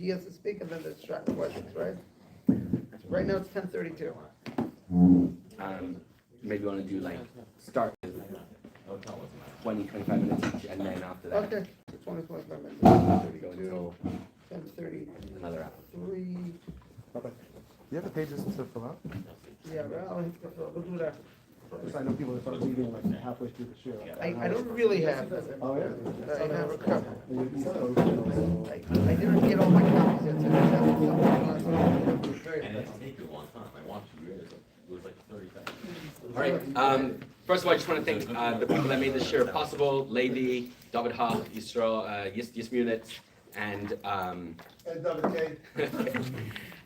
he has to speak, and then there's questions, right? Right now it's 10:32. Maybe you want to do like start with 20-25 minutes each, and then after that. Okay. 20-25 minutes. Go 10:32. until 10:30. another hour. 3. Okay. Do you have the pages to fill out? Yeah, right. We'll do that. Because I know people that start leaving like halfway through the show. I don't really have that. Oh, yeah? I have a couple. Oh, I didn't get all my copies yet, so I just have some last night. And it take you a long time. I watched you read it. It was like 30 seconds. All right. First of all, I just want to thank the people that made this shiur possible: Levi, David Hach, Yisroel, Yismunit, and David K.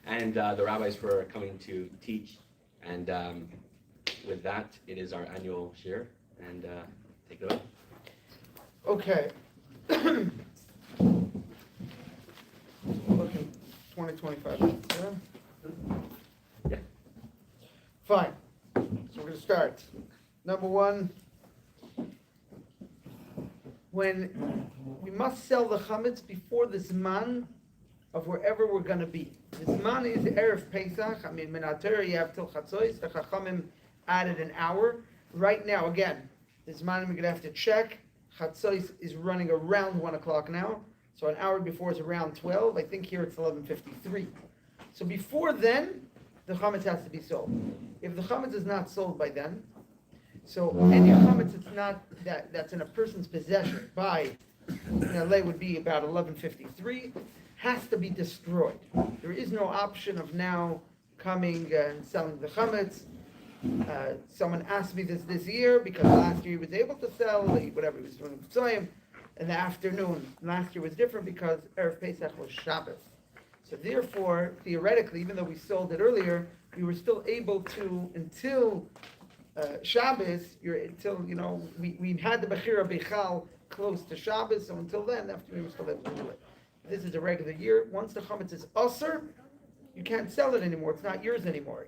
and the rabbis for coming to teach. And with that, it is our annual shiur. And take it away. Okay. Looking 20-25 minutes, Yeah. Fine. So we're going to start. Number one, when we must sell the chametz before the zman of wherever we're going to be. The zman is Erev Peasach. I mean, Minater, you have till Chatzois. The Chachamim added an hour. Right now, again, the zman we're going to have to check. Chatzois is running around 1 o'clock now. So an hour before is around 12. I think here it's 11:53. So before then, the chametz has to be sold. If the chametz is not sold by then, so any chametz that's not that's in a person's possession by in LA would be about 11:53, has to be destroyed. There is no option of now coming and selling the chametz. Someone asked me this year because last year he was able to sell whatever he was doing in the afternoon. Last year was different because Erev Pesach was Shabbos. So therefore, theoretically, even though we sold it earlier, we were still able to until Shabbos. We had the Bechira Bechal close to Shabbos, so until then, after we were still able to do it. This is a regular year. Once the chametz is usher, you can't sell it anymore. It's not yours anymore.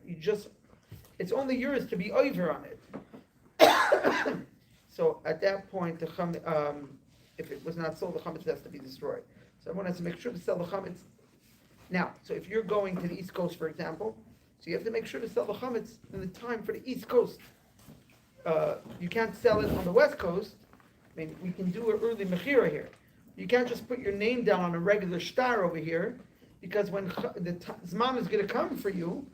It's only yours to be over on it. So at that point, the chametz, if it was not sold, the chametz has to be destroyed. So everyone has to make sure to sell the chametz. Now, so if you're going to the East Coast, for example, so you have to make sure to sell the chametz in the time for the East Coast. You can't sell it on the West Coast. I mean, we can do an early mechira here. You can't just put your name down on a regular star over here, because when the zman is going to come for you,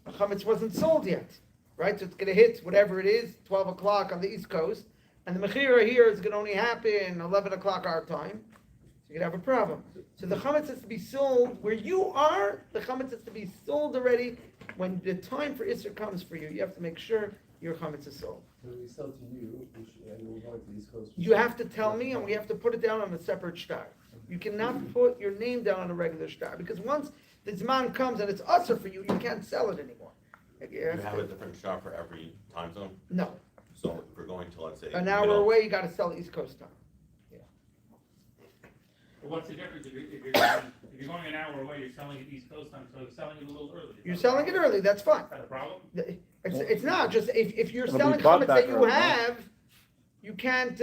the chametz wasn't sold yet, right? So it's going to hit whatever it is, 12 o'clock on the East Coast, and the mechira here is going to only happen 11 o'clock our time. So you're going to have a problem. So the chametz has to be sold where you are. The chametz has to be sold already. When the time for Isser comes for you, you have to make sure your chametz is sold. When we sell to you, and we're going to the East Coast. You have to tell me, and we have to put it down on a separate star. You cannot put your name down on a regular star, because once the zman comes and it's usher for you, you can't sell it anymore. You have a different shop for every time zone? No. So if we're going to, let's say, An hour away, you got to sell East Coast time. Well, what's the difference if you're going an hour away, you're selling it East Coast time, so you're selling it a little early? You're selling it early, that's fine. Is that a problem? It's not, just if you're It'll be selling bought chametz back that you early, have, you can't,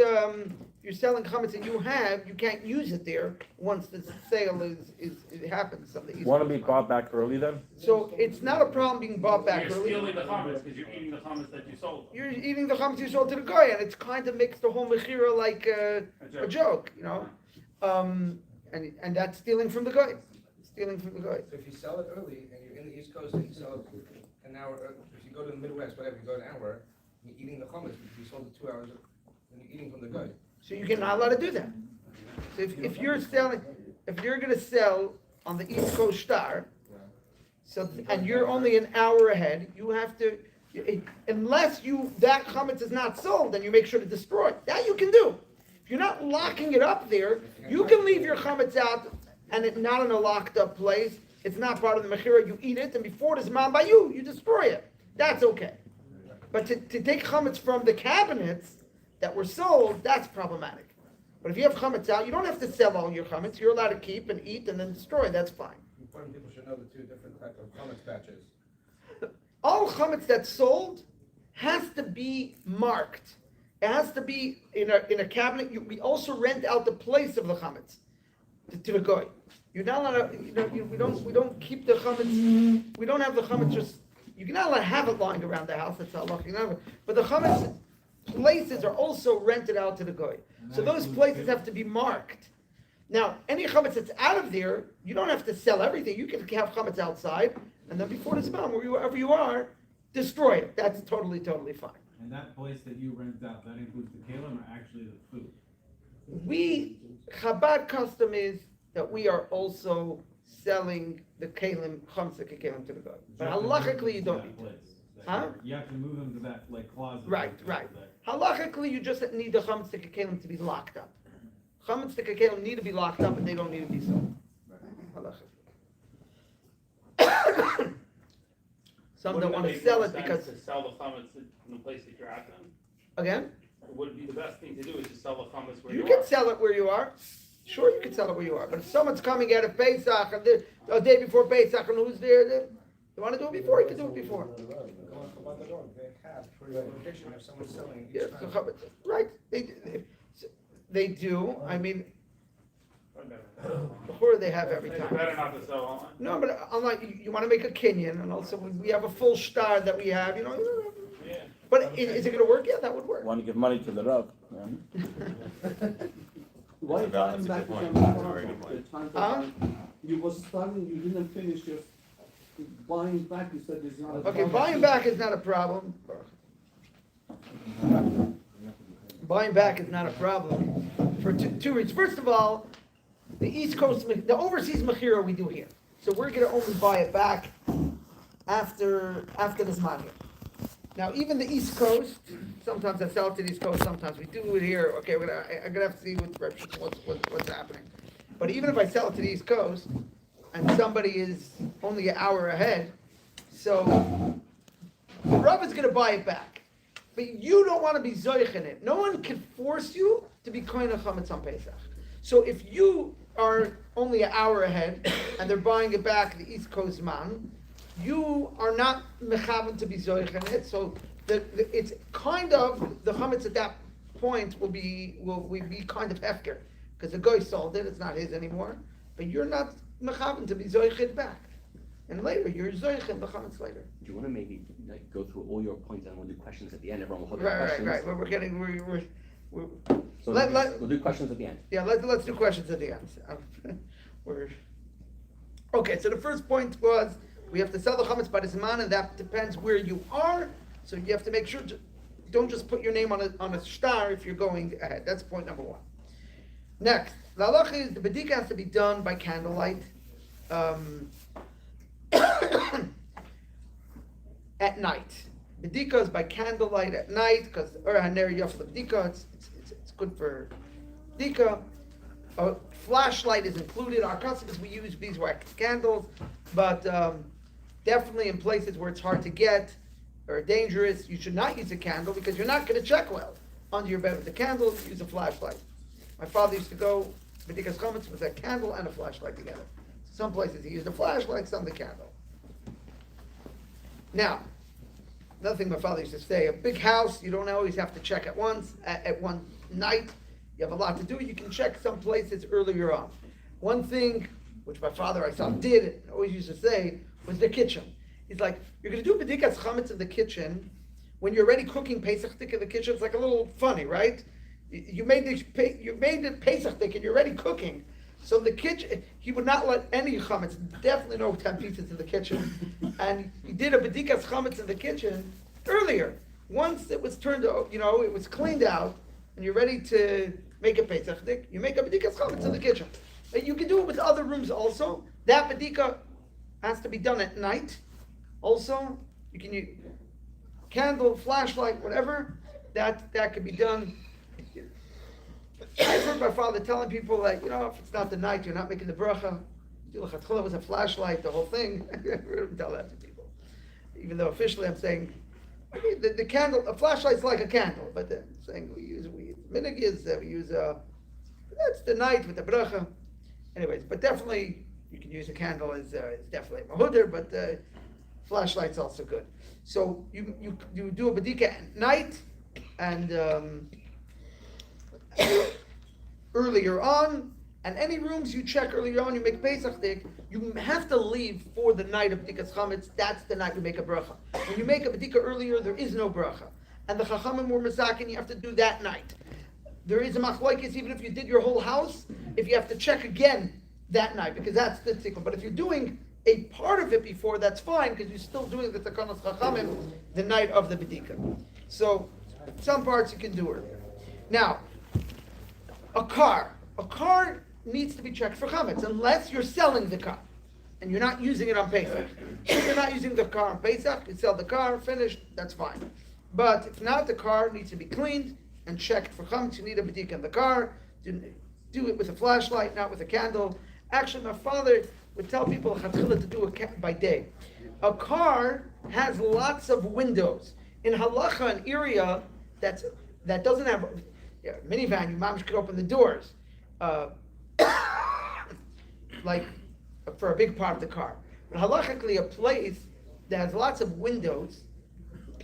you're selling chametz that you have, you can't use it there once the sale it happens on the East Want to Coast be time. bought back early then? So it's not a problem being bought back You're early. stealing the chametz because you're eating the chametz that you sold. You're eating the chametz you sold to the guy, and it kind of makes the whole mechira like a joke, you know? And that's stealing from the guy. Stealing from the guy. So if you sell it early and you're in the East Coast and you sell it an hour, if you go to the Midwest, whatever, you go an hour, you're eating the chametz because you sold it 2 hours, and you're eating from the guy. So you're not allowed to do that. So if you're going to sell on the East Coast star, so and you're only an hour ahead, you have to, unless that chametz is not sold, then you make sure to destroy it. That you can do. If you're not locking it up there, you can leave your chametz out and it not in a locked up place. It's not part of the mechira. You eat it, and before it's man by you destroy it. That's okay. But to take chametz from the cabinets that were sold, that's problematic. But if you have chametz out, you don't have to sell all your chametz. You're allowed to keep and eat and then destroy. That's fine. Important people should know the two different types of chametz batches. All chametz that's sold has to be marked. It has to be in a cabinet. We also rent out the place of the chametz to the guy. You're not allowed to, we don't keep the chametz, we don't have the chametz just, you're not allowed to have it lying around the house, that's halacha. But the chametz places are also rented out to the goy. So those places have to be marked. Now, any chametz that's out of there, you don't have to sell everything. You can have chametz outside, and then before the Zman, wherever you are, destroy it. That's totally fine. And that place that you rent out, that includes the kalim or actually the food? Chabad custom is that we are also selling the kalim, chamsik kalim to the goy. But halachically, you don't need to. Huh? You have to move them to that like closet. Right. Halachically, you just need the chamsik kalim to be locked up. Chametz kalim need to be locked up, and they don't need to be sold. Halachically. Some don't want to sell it because, To sell the chametz in the place that you're at then? again, Would be the best thing to do is to sell the chametz where you you can are. sell it where you are. Sure, you can sell it where you are. But if someone's coming out of Peasach, and a day before Peasach, and who's there, then you want to do it before, you can do it before. Go on from the door, they have for your location, if someone's selling Yeah, each so time. chametz- right, they do, I mean, before they have every It's time. better not to sell online. No, but unlike, you want to make a kinyan, and also we have a full star that we have, Yeah. but is it going to work? Yeah, that would work. Want to give money to the Rav. Why That's a time back good to point. the That's a very good point. time Huh? you was starting, you didn't finish your buying back, you said it's not a Okay, problem. buying back is not a problem. Buying back is not a problem for two reasons. First of all, the East Coast, the overseas mechira we do here. So we're going to only buy it back after this month here. Now, even the East Coast, sometimes I sell it to the East Coast, sometimes we do it here. Okay, I'm gonna have to see with Rachik what's happening. But even if I sell it to the East Coast, and somebody is only an hour ahead, so the Rav is gonna buy it back. But you don't want to be zoich in it. No one can force you to be kohen chametz on Pesach. So if you are only an hour ahead, and they're buying it back the East Coast man, you are not mechavan to be zoich in it, so it's kind of, the chametz at that point will be kind of hefker, because the guy sold it, it's not his anymore, but you're not mechavan to be zoich it back. And later, you're zoich in the chametz later. Do you want to maybe like, go through all your points and we'll do questions at the end? Everyone will hold their Right, questions. we're getting, we're So we'll do questions at the end. yeah, let's do questions at the end. Okay, so the first point was, we have to sell the chametz by the zman, and that depends where you are. So you have to make sure, don't just put your name on a star if you're going ahead. That's point number one. Next, the halacha is the bedika has to be done by candlelight at night. Bedika is by candlelight at night because it's good for bedika. A flashlight is included. Our customers, we use beeswax candles, but definitely in places where it's hard to get or dangerous, you should not use a candle because you're not going to check well under your bed with the candle. Use a flashlight. My father used to go b'dikas chametz with a candle and a flashlight together. Some places he used a flashlight, some the candle. Now, another thing my father used to say: a big house, you don't always have to check at once at one night. You have a lot to do. You can check some places earlier on. One thing, which my father I saw did, and always used to say, was the kitchen. He's like, you're going to do b'dikas chametz in the kitchen when you're already cooking Pesach in the kitchen. It's like a little funny, right? You made the Pesach and you're already cooking. So the kitchen, he would not let any chametz, definitely no 10 pieces in the kitchen. And he did a b'dikas chametz in the kitchen earlier. Once it was turned, it was cleaned out, and you're ready to make a Pesach, you make a b'dikas chametz in the kitchen. But you can do it with other rooms also. That b'dika has to be done at night. Also, you can use candle, flashlight, whatever. That could be done. I've heard my father telling people that, if it's not the night, you're not making the bracha. It was a flashlight, the whole thing. I heard him tell that to people. Even though officially I'm saying, the candle, a flashlight's like a candle, but I'm saying we use that's the night with the bracha. Anyways, but definitely you can use a candle is definitely mahuder, but flashlight's also good. So you do a bedika at night, and earlier on, And any rooms you check earlier on, you make Pesach dik, you have to leave for the night of B'dikas Chametz. That's the night you make a bracha. When you make a B'dika earlier, there is no bracha. And the Chachamim were Masakin, you have to do that night. There is a machlokes, even if you did your whole house, if you have to check again that night, because that's the tzikl. But if you're doing a part of it before, that's fine, because you're still doing the Takanos Chachamim the night of the B'dika. So, some parts you can do earlier. Now, a car needs to be checked for chametz, unless you're selling the car, and you're not using it on Pesach. If you're not using the car on Pesach, you sell the car, finished, that's fine. But if not, the car needs to be cleaned and checked for chametz. You need a b'dika in the car. Do it with a flashlight, not with a candle. Actually, my father would tell people to do it by day. A car has lots of windows. In halacha, an area that doesn't have minivan, your mom could open the doors. Like for a big part of the car. But halachically, a place that has lots of windows,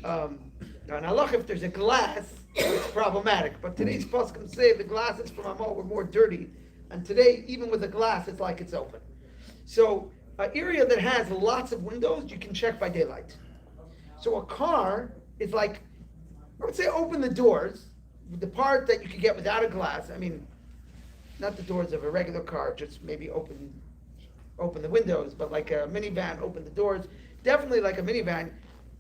now in halach, if there's a glass, it's problematic. But today's poskim say the glasses from Amol were more dirty, and today, even with a glass, it's like it's open. So, an area that has lots of windows, you can check by daylight. So a car is like, I would say open the doors, the part that you can get without a glass. I mean, not the doors of a regular car, just maybe open the windows, but like a minivan, open the doors. Definitely like a minivan,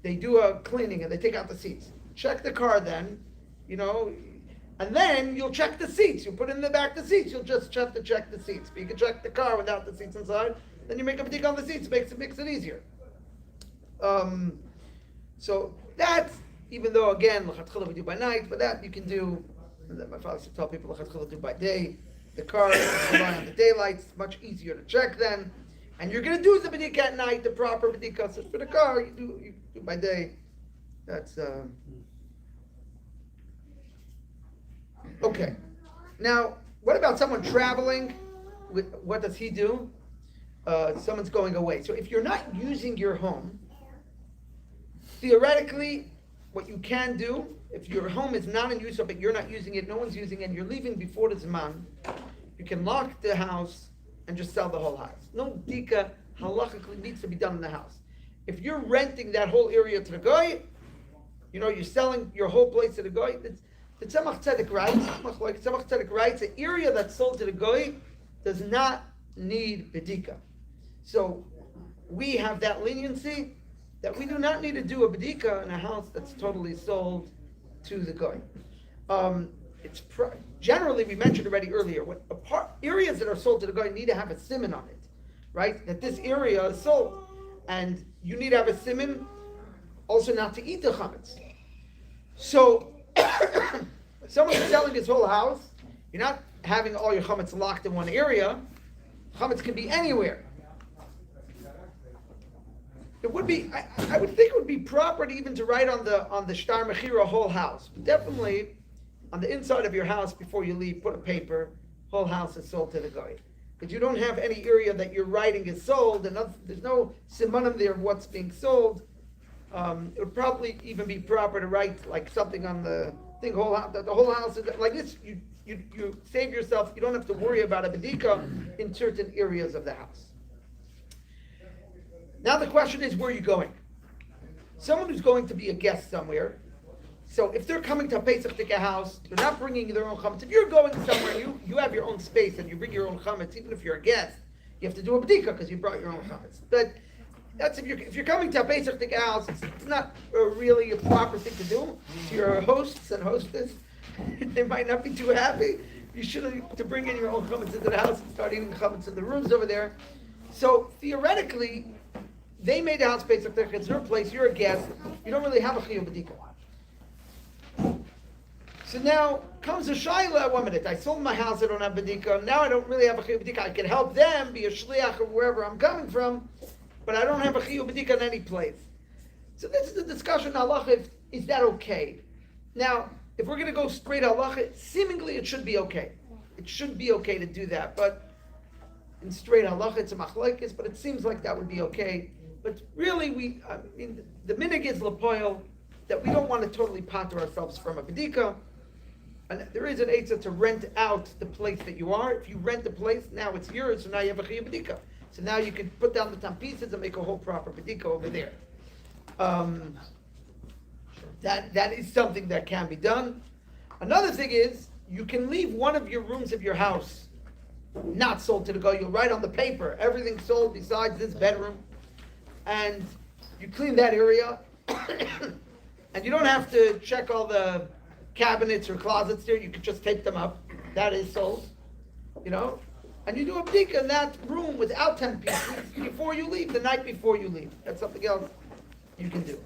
they do a cleaning and they take out the seats. Check the car then, and then you'll check the seats. You put in the back the seats, you'll just check the seats. But you can check the car without the seats inside, then you make a b'dika on the seats, makes it easier. So that's, even though again, l'chatchila we do by night, but that you can do, and my father used to tell people l'chatchila do by day. The car, rely on the daylight, it's much easier to check then. And you're going to do the b'dika at night, the proper b'dika. So for the car, you do by day. That's, okay. Now, what about someone traveling? What does he do? Someone's going away. So if you're not using your home, theoretically, what you can do, if your home is not in use, but you're not using it, no one's using it, and you're leaving before the Zman, you can lock the house and just sell the whole house. No b'dika halachically needs to be done in the house. If you're renting that whole area to the guy, you're selling your whole place to the guy, the Tzemach Tzedek writes, an area that's sold to the guy does not need b'dika. So we have that leniency that we do not need to do a b'dika in a house that's totally sold to the guy. Generally, we mentioned already earlier, areas that are sold to the guy need to have a siman on it, right? That this area is sold, and you need to have a siman also not to eat the chametz. So, someone is selling his whole house, you're not having all your chametz locked in one area. Chametz can be anywhere. It would be, I would think it would be proper to even to write on the shtar mechira whole house. Definitely, on the inside of your house before you leave, put a paper, whole house is sold to the guy. Because you don't have any area that you're writing is sold, and there's no simanim there of what's being sold. It would probably even be proper to write like something on the thing, that the whole house is like this. You save yourself, you don't have to worry about a b'dika in certain areas of the house. Now the question is, where are you going? Someone who's going to be a guest somewhere, so if they're coming to a Peasach Tika house, they're not bringing their own chametz. If you're going somewhere, you have your own space and you bring your own chametz, even if you're a guest, you have to do a b'dika because you brought your own chametz. But that's if you're coming to a Peasach Tika house, it's not really a proper thing to do. To your hosts and hostess, they might not be too happy. You shouldn't to bring in your own chametz into the house and start eating chametz in the rooms over there. So theoretically, they made the house Peasach Tika. It's their place. You're a guest. You don't really have a chiyuv b'dika. So now comes a shaila. 1 minute, I sold my house. I don't have b'dika. Now I don't really have a chiyuv b'dika. I can help them, be a shliach or wherever I'm coming from, but I don't have a chiyuv b'dika in any place. So this is the discussion. Halacha, is that okay? Now, if we're going to go straight halacha, seemingly it should be okay. It should be okay to do that, but in straight halacha, it's a machlokes, but it seems like that would be okay. But really, the minig is l'poil that we don't want to totally pater ourselves from a b'dika. And there is an eitzah to rent out the place that you are. If you rent the place, now it's yours, so now you have a chiyuv b'dika. So now you can put down the tam pieces and make a whole proper b'dika over there. That is something that can be done. Another thing is, you can leave one of your rooms of your house not sold to the go. You'll write on the paper, everything sold besides this bedroom. And you clean that area. And you don't have to check all the cabinets or closets there. You can just tape them up. That is sold. You know? And you do a bdika in that room without 10 pieces before you leave, the night before you leave. That's something else you can do.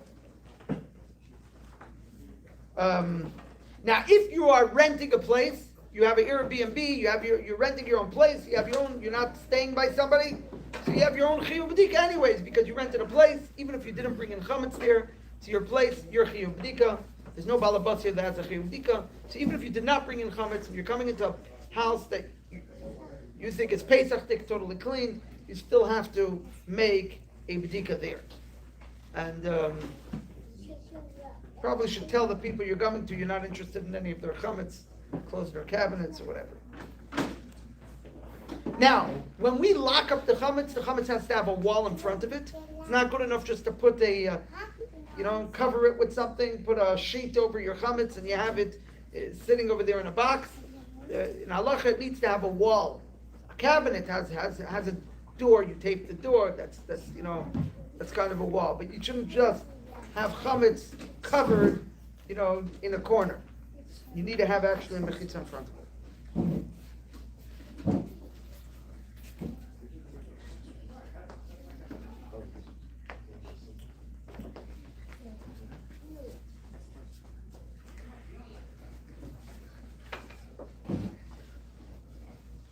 Now, if you are renting a place, you have an Airbnb, you're renting your own place, you have your own, you're not staying by somebody, so you have your own chiyuv b'dika anyways, because you rented a place, even if you didn't bring in chametz there to your place, your chiyuv b'dika. There's no balabas here that has a chiyuv b'dika. So even if you did not bring in chametz, and you're coming into a house that you think is Peasach, totally clean, you still have to make a b'dika there. And probably should tell the people you're coming to you're not interested in any of their chametz, close their cabinets or whatever. Now, when we lock up the chametz has to have a wall in front of it. It's not good enough just to put a, cover it with something, put a sheet over your chametz and you have it sitting over there in a box. In halacha, it needs to have a wall. A cabinet has a door. You tape the door. That's kind of a wall. But you shouldn't just have chametz covered, in a corner. You need to have actually a mechitza in front of it.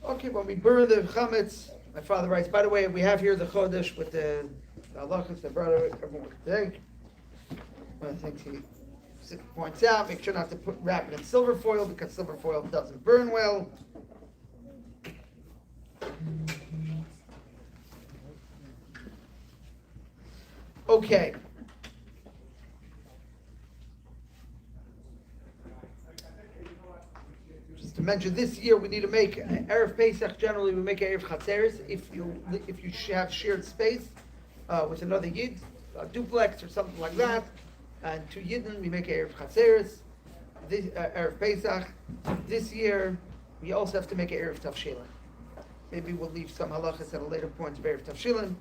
Okay, when we burn the chametz, my father writes, by the way, we have here the chodesh with the halachas, the brother, everyone would think. One of the things he points out, make sure not to wrap it in silver foil because silver foil doesn't burn well. Okay. Just to mention, this year we need to make Erev Pesach. Generally, we make Erev Chatzeres if you have shared space with another Yid, a duplex or something like that. And to Yidden, we make Erev Chatzeres, Erev Pesach. This year, we also have to make Erev Tavshilin. Maybe we'll leave some halachas at a later point of Erev Tavshilin.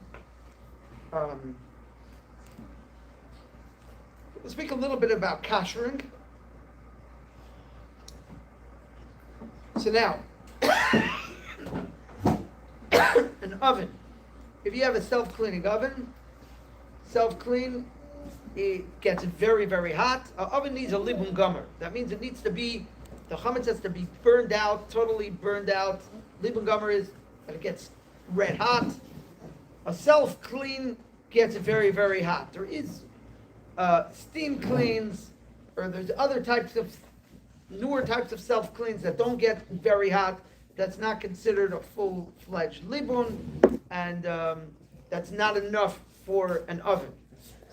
We'll speak a little bit about kashering. So now, an oven. If you have a self-cleaning oven, self-clean, it gets very, very hot. An oven needs a libun gomer. That means it needs to be, the chametz has to be burned out, totally burned out. Libun gomer is that it gets red hot. A self-clean gets very, very hot. There is steam cleans, or there's other types of, newer types of self-cleans that don't get very hot. That's not considered a full-fledged libun, and that's not enough for an oven.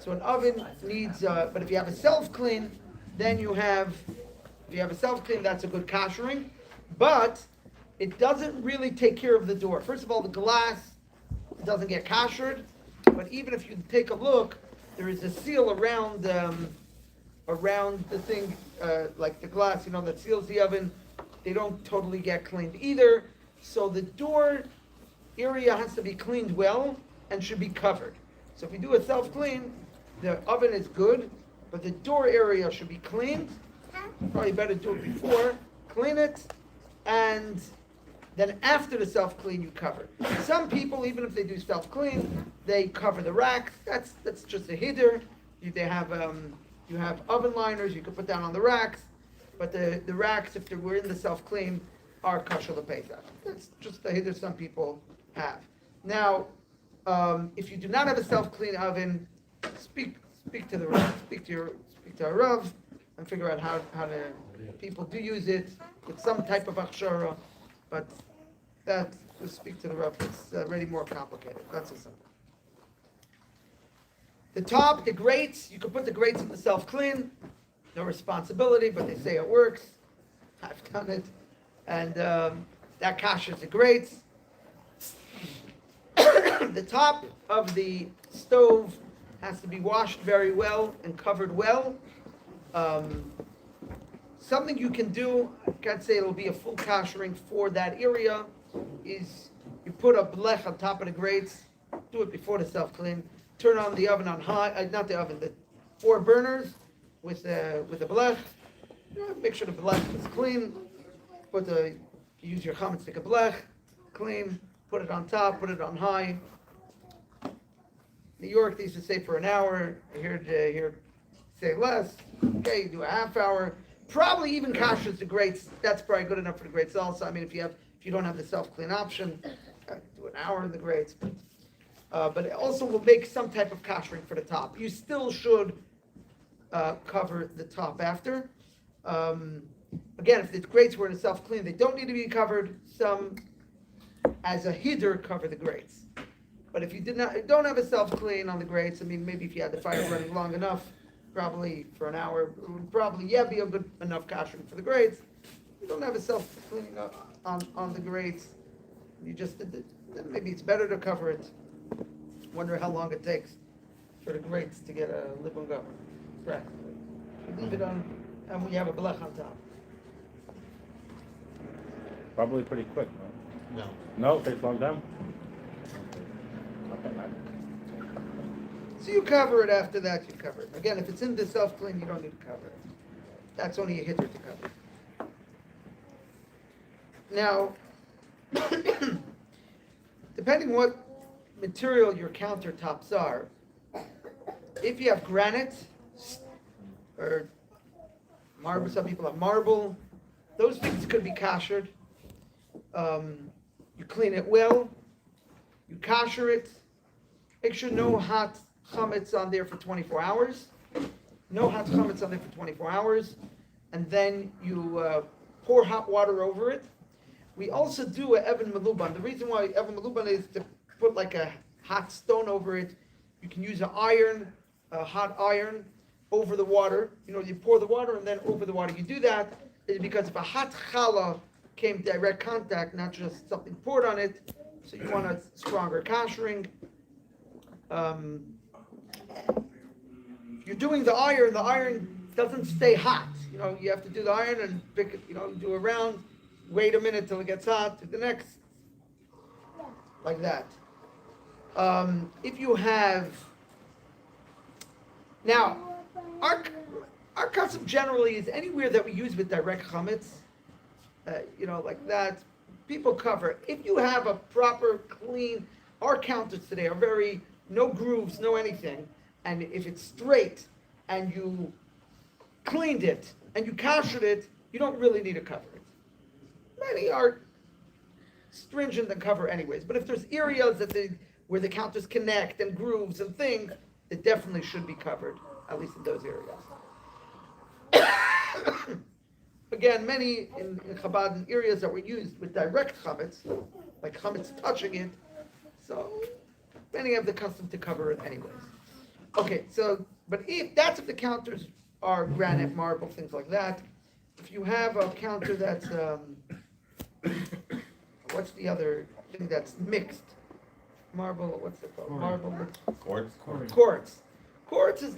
So an oven needs, but if you have a self-clean, then if you have a self-clean, that's a good kashering. But it doesn't really take care of the door. First of all, the glass doesn't get kashered, but even if you take a look, there is a seal around the thing, like the glass, that seals the oven. They don't totally get cleaned either. So the door area has to be cleaned well and should be covered. So if you do a self-clean, the oven is good, but the door area should be cleaned. Probably better do it before. Clean it, and then after the self-clean, you cover. Some people, even if they do self-clean, they cover the racks. That's just a hiddur. You have oven liners you can put down on the racks, but the racks, if they were in the self-clean, are kosher l'Pesach. That's just a hiddur some people have. Now, if you do not have a self-clean oven, speak to the Rav, speak to a Rav, and figure out how to. People do use it with some type of achshara, but that just speak to the Rav. It's already more complicated. That's what's up. The top, the grates, you can put the grates in the self-clean. No responsibility, but they say it works. I've done it, and that kashers the grates. The top of the stove has to be washed very well and covered well. Something you can do, I can't say it'll be a full koshering for that area, is you put a blech on top of the grates, do it before the self-clean, turn on the oven on high, not the oven, the 4 burners with the blech. Make sure the blech is clean. Use your chametz stick of blech, clean, put it on top, put it on high. New York, they used to say for an hour. Here say less. Okay, you do a half hour. Probably even kashers the grates. That's probably good enough for the grates also. I mean, if you don't have the self-clean option, do an hour in the grates. But it also will make some type of koshering for the top. You still should cover the top after. Again, if the grates were in a self-clean, they don't need to be covered. Some, as a hider, cover the grates. But if you don't have a self-clean on the grates, I mean, maybe if you had the fire running long enough, probably for an hour, it would probably, be a good enough koshering for the grates. If you don't have a self-cleaning on the grates, you just did it, then maybe it's better to cover it. Wonder how long it takes for the grates to get a libunga. Right. You leave it on, and we have a blech on top. Probably pretty quick, no? No, takes a long time? So you cover it after that, you cover it. Again, if it's in the self-clean, you don't need to cover it. That's only a hitter to cover. Now, depending what material your countertops are, if you have granite or marble, some people have marble, those things could be kashered. You clean it well, you kasher it, make sure no hot chametz on there for 24 hours. No hot chametz on there for 24 hours. And then you pour hot water over it. We also do a even meluban. The reason why even meluban is to put like a hot stone over it. You can use a hot iron over the water. You pour the water and then over the water. You do that is because if a hot challah came direct contact, not just something poured on it, so you want a stronger koshering. If you're doing the iron doesn't stay hot. You have to do the iron and pick it, do a round, wait a minute till it gets hot, do the next, like that. If you have, now, our custom generally is anywhere that we use with direct chametz, like that, people cover. If you have a proper, clean, our counters today are very, no grooves, no anything, and if it's straight, and you cleaned it, and you kashered it, you don't really need to cover it. Many are stringent and cover anyways, but if there's areas where the counters connect, and grooves and things, it definitely should be covered, at least in those areas. Again, many in Chabad in areas that were used with direct chametz, like chametz touching it, so many have the custom to cover it anyways. Okay, but if the counters are granite, marble, things like that, if you have a counter that's, what's the other thing that's mixed? Marble, what's it called? Marble mixed. Quartz. Quartz is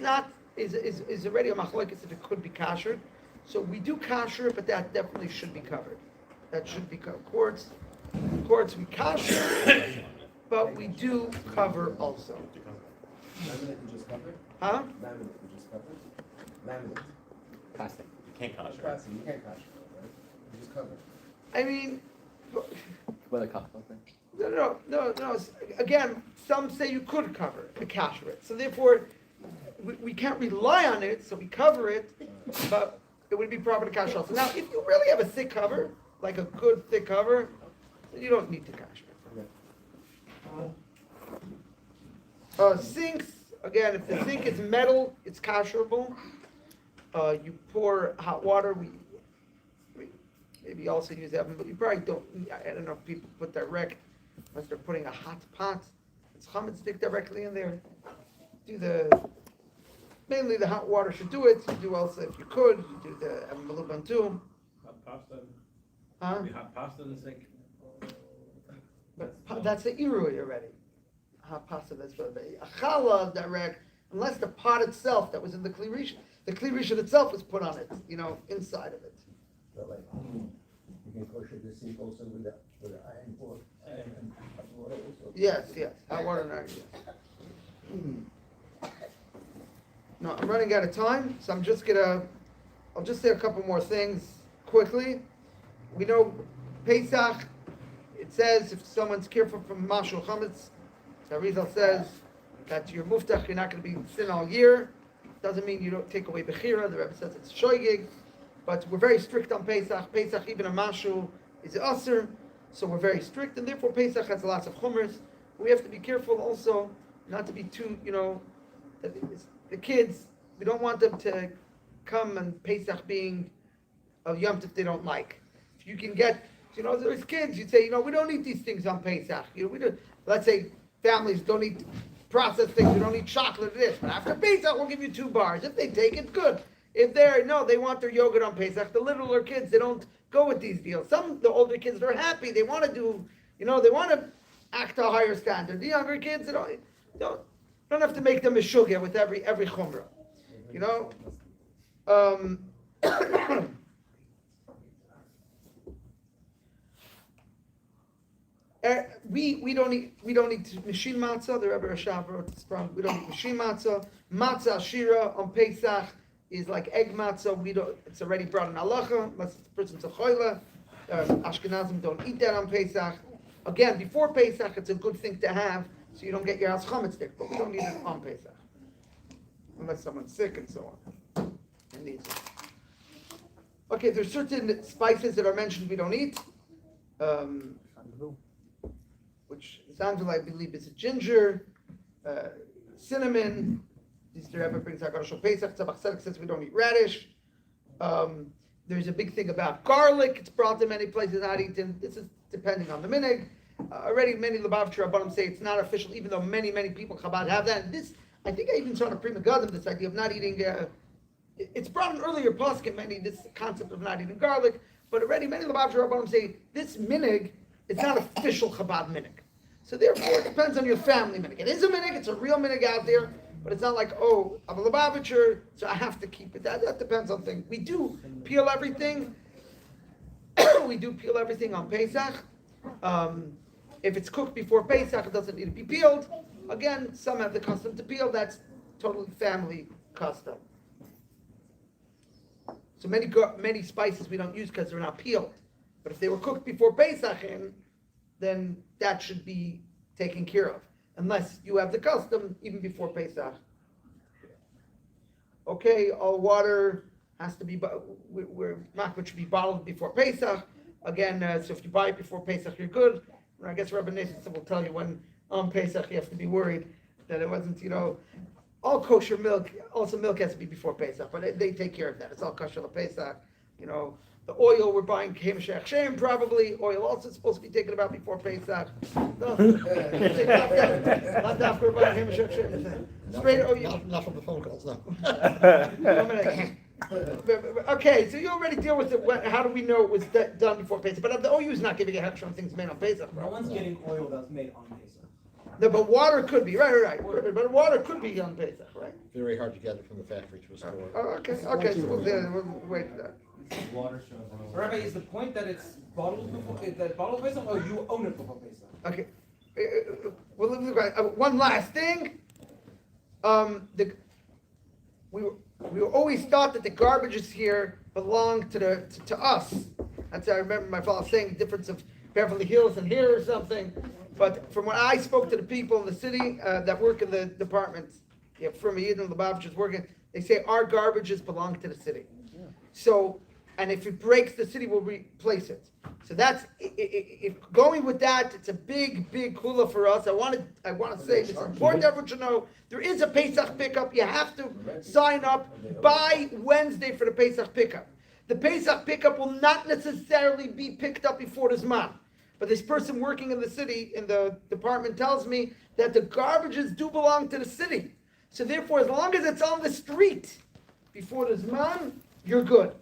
already a machlokes if it could be kashered. So we do kasher it, but that definitely should be covered. That should be covered. Quartz we kasher, but we do cover also. Laminate you just covered? Huh? Laminate you just covered? Laminate. Plastic. You can't It's kosher. plastic, you can't kasher, right? You just cover. I mean, With a cup, okay. no. Again, some say you could cover it, kasher it. So therefore, we can't rely on it, so we cover it, but it would be proper to kasher also. Now, if you really have a thick cover, like a good thick cover, then you don't need to kasher it. Sinks, again, if the sink is metal, it's kasherable. You pour hot water, we maybe also use that, but you probably don't, I don't know if people put direct, unless they're putting a hot pot, it's chametz stick directly in there. Mainly the hot water should do it. You do also, if you could, you do the meluban too. pasta? Huh? Be hot pasta in the sink? But that's the irui already. Hot pasta, that's what it is. A challah direct, unless the pot itself that was in the kli rishon, the kli rishon itself was put on it, inside of it. But like, you can kosher the sink also with the iron pot and hot water also. Yes, hot water and iron, yes. No, I'm running out of time, so I'll just say a couple more things quickly. We know Pesach, it says if someone's careful from mashul chametz, the Arizal says that you're muftach, you're not going to be in sin all year. Doesn't mean you don't take away bechira. The Rebbe says it's shoygig, but we're very strict on Pesach. Pesach, even a mashul, is aser, so we're very strict, and therefore Pesach has lots of chumras. We have to be careful also not to be too, the kids. We don't want them to come and Pesach being a yom tov they don't like. If you can get, there's kids, you'd say, we don't eat these things on Pesach. We do. Let's say families don't eat processed things, we don't eat chocolate or this, but after Pesach we'll give you 2 bars. If they take it, good. If they want their yogurt on Pesach. The littler kids, they don't go with these deals. The older kids, they're happy. They want to do, they want to act a higher standard. The younger kids, they don't have to make them a sugar with every chumrah. We don't eat machine matzah. The Rebbe Rashab wrote this from. We don't eat machine matzah. Matzah shira on Pesach is like egg matzah. It's already brought in halacha unless the person's a choila. Ashkenazim don't eat that on Pesach. Again, before Pesach, it's a good thing to have so you don't get your house chametz there. But we don't eat it on Pesach unless someone's sick and so on. And these. Okay, there's certain spices that are mentioned we don't eat. Which Zanzal, I believe, is a ginger, cinnamon. The Rebbe brings Haggadah Pesach. Tzabach Tzedek says we don't eat radish. There's a big thing about garlic. It's brought to many places, not eaten. This is depending on the minhag. Already many Lubavitcher Rabbanim say it's not official, even though many people Chabad have that. And this, I think I even saw in a Prima Gadim, this idea of not eating, it's brought in earlier poskim, this concept of not eating garlic, but already many Lubavitcher Rabbanim say this minhag, it's not official Chabad minhag. So therefore, it depends on your family minhag. It is a minhag, it's a real minhag out there, but it's not like, I'm a Lubavitcher, so I have to keep it. That depends on things. We do peel everything. We do peel everything on Pesach. If it's cooked before Pesach, it doesn't need to be peeled. Again, some have the custom to peel. That's totally family custom. So many spices we don't use because they're not peeled. But if they were cooked before Pesach, then that should be taken care of. Unless you have the custom even before Pesach. Okay, all water has to be, makbid should be bottled before Pesach. Again, so if you buy it before Pesach, you're good. I guess Rabbi Nathanson will tell you when on Pesach you have to be worried that it wasn't, all kosher milk, also milk has to be before Pesach, but they take care of that. It's all kosher Pesach. The oil we're buying, Kemeshach Shem probably. Oil also is supposed to be taken about before Pesach. No, not after we're buying Kemeshach Shem. Straight oil. Not from the phone calls, no. Okay, so you already deal with it. How do we know it was done before Pesach? But the OU is not giving a hechsher on things made on Pesach. No one's getting oil that's made on Pesach. No, but water could be, right. But water could be on Pesach, right? Very hard to get it from the factory to a store. Okay, so we'll wait for that. Water shows. So Rabbi, is the point that it's bottled before Pesach, or you own it before Pesach? Okay. Well, one last thing. We always thought that the garbages here belonged to us. That's I remember my father saying the difference of Beverly Hills and here or something. But from when I spoke to the people in the city that work in the departments, from a Yidden Lubavitch is working, they say our garbages belong to the city. So, and if it breaks, the city will replace it. So that's if going with that. It's a big hula for us. I want to say it's important everyone to know there is a Pesach pickup. You have to sign up by Wednesday for the Pesach pickup. The Pesach pickup will not necessarily be picked up before the Zman. But this person working in the city, in the department, tells me that the garbages do belong to the city. So therefore, as long as it's on the street before the Zman, you're good.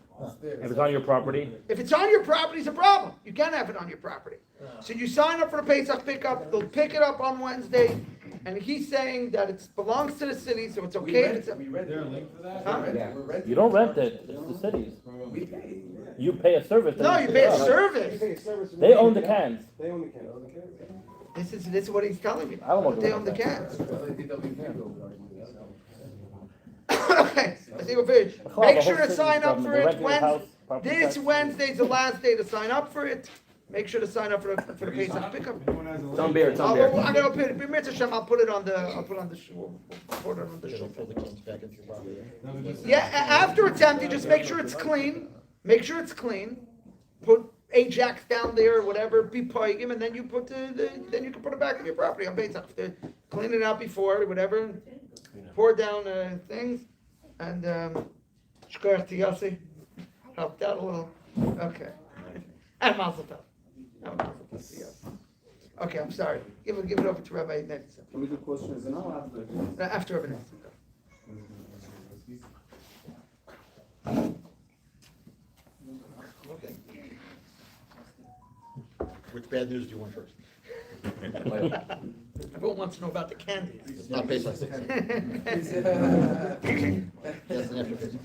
If it's on your property, If it's on your property, it's a problem. You can't have it on your property. So you sign up for the Pesach pickup, they'll pick it up on Wednesday, and he's saying that it belongs to the city, so it's okay if it's. Is there a link for that? Huh? you don't rent it, it's the city's. You pay a service. No, you pay a service. They own the cans. They own the can. This is what he's telling me. I don't know. They own the cans. Okay, I think we're finished. Make sure to sign up for it. This Wednesday's the last day to sign up for it. Make sure to sign up for the Pesach pickup. It's on beer, it's on beer. I'm gonna put it. I'll put it on the. I'll put it on the. We'll put it on the show. Yeah, after it's empty, just make sure it's clean. Make sure it's clean. Put Ajax down there or whatever. Be poigim, and then you put then you can put it back on your property on Pesach. Clean it out before whatever. Pour down things, and shkar tiyasi helped out a little. Okay, and mazel tov. Okay, I'm sorry. Give it over to Rabbi Nathanson. Can we do questions now or after? After Rabbi Nathanson. Okay. Which bad news do you want first? Everyone wants to know about the candies. Not Pesach. Yes, and after Pesach.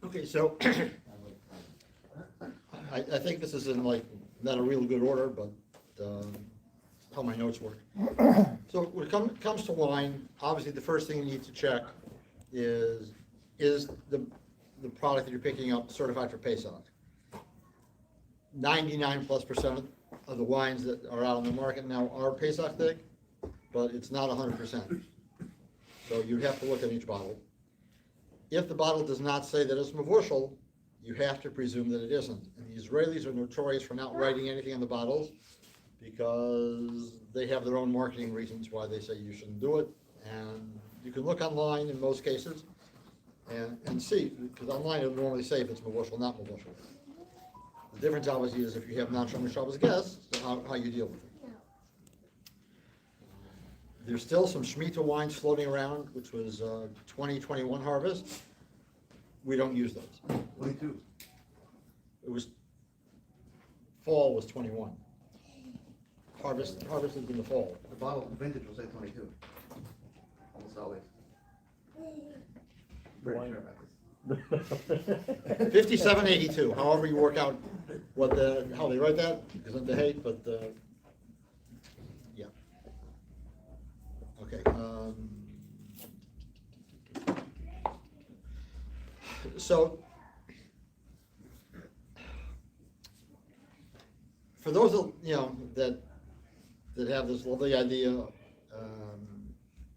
Okay, so I think this is in like, not a real good order, but how my notes work. So when it comes to wine, obviously the first thing you need to check is the product that you're picking up certified for Pesach. 99+% of the wines that are out on the market now are Pesach thick, but it's not 100%. So you'd have to look at each bottle. If the bottle does not say that it's mevushal, you have to presume that it isn't. And the Israelis are notorious for not writing anything on the bottles because they have their own marketing reasons why they say you shouldn't do it. And you can look online in most cases and see, because online it'll normally say if it's mevushal, not mevushal. The difference obviously is if you have non-Shomer Shabbos guests, how you deal with it. There's still some Shemitah wines floating around, which was 2021 harvest. We don't use those. 22. It was, fall was 21. Harvest is in the fall. The bottle vintage will say 22. Almost always. Pretty sure about this. 5782, however you work out how they write that, isn't the hate, but, yeah. Okay, so, for those, that have this lovely idea,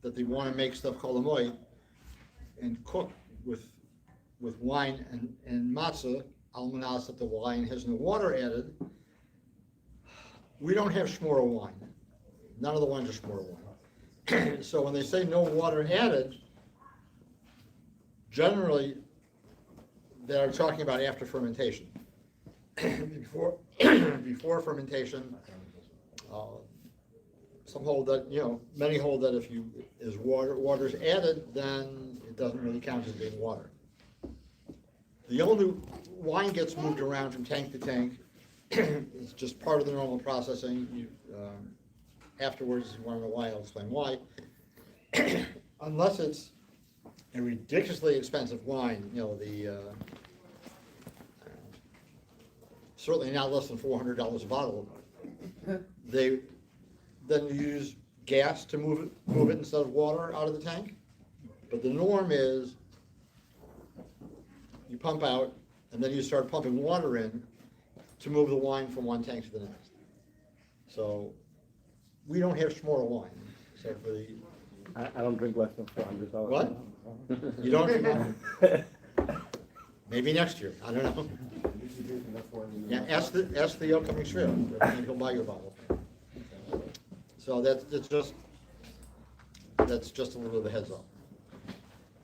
that they want to make stuff called amoy and cook with wine and matzah, almanas that the wine has no water added. We don't have shmora wine. None of the wines are shmora wine. So when they say no water added, generally they're talking about after fermentation. Before fermentation, some hold that, many hold that if water's added, then it doesn't really count as being water. The only wine gets moved around from tank to tank. It's just part of the normal processing. Afterwards, if you want to know why, I'll explain why. Unless it's a ridiculously expensive wine, certainly not less than $400 a bottle. They then use gas to move it instead of water out of the tank. But the norm is you pump out, and then you start pumping water in to move the wine from one tank to the next. So we don't have shmora wine. So for the I don't drink less than $400. what? You don't? Maybe next year. I don't know. Yeah, ask the upcoming shrill, and he'll buy you a bottle. So that's just a little bit of a heads up.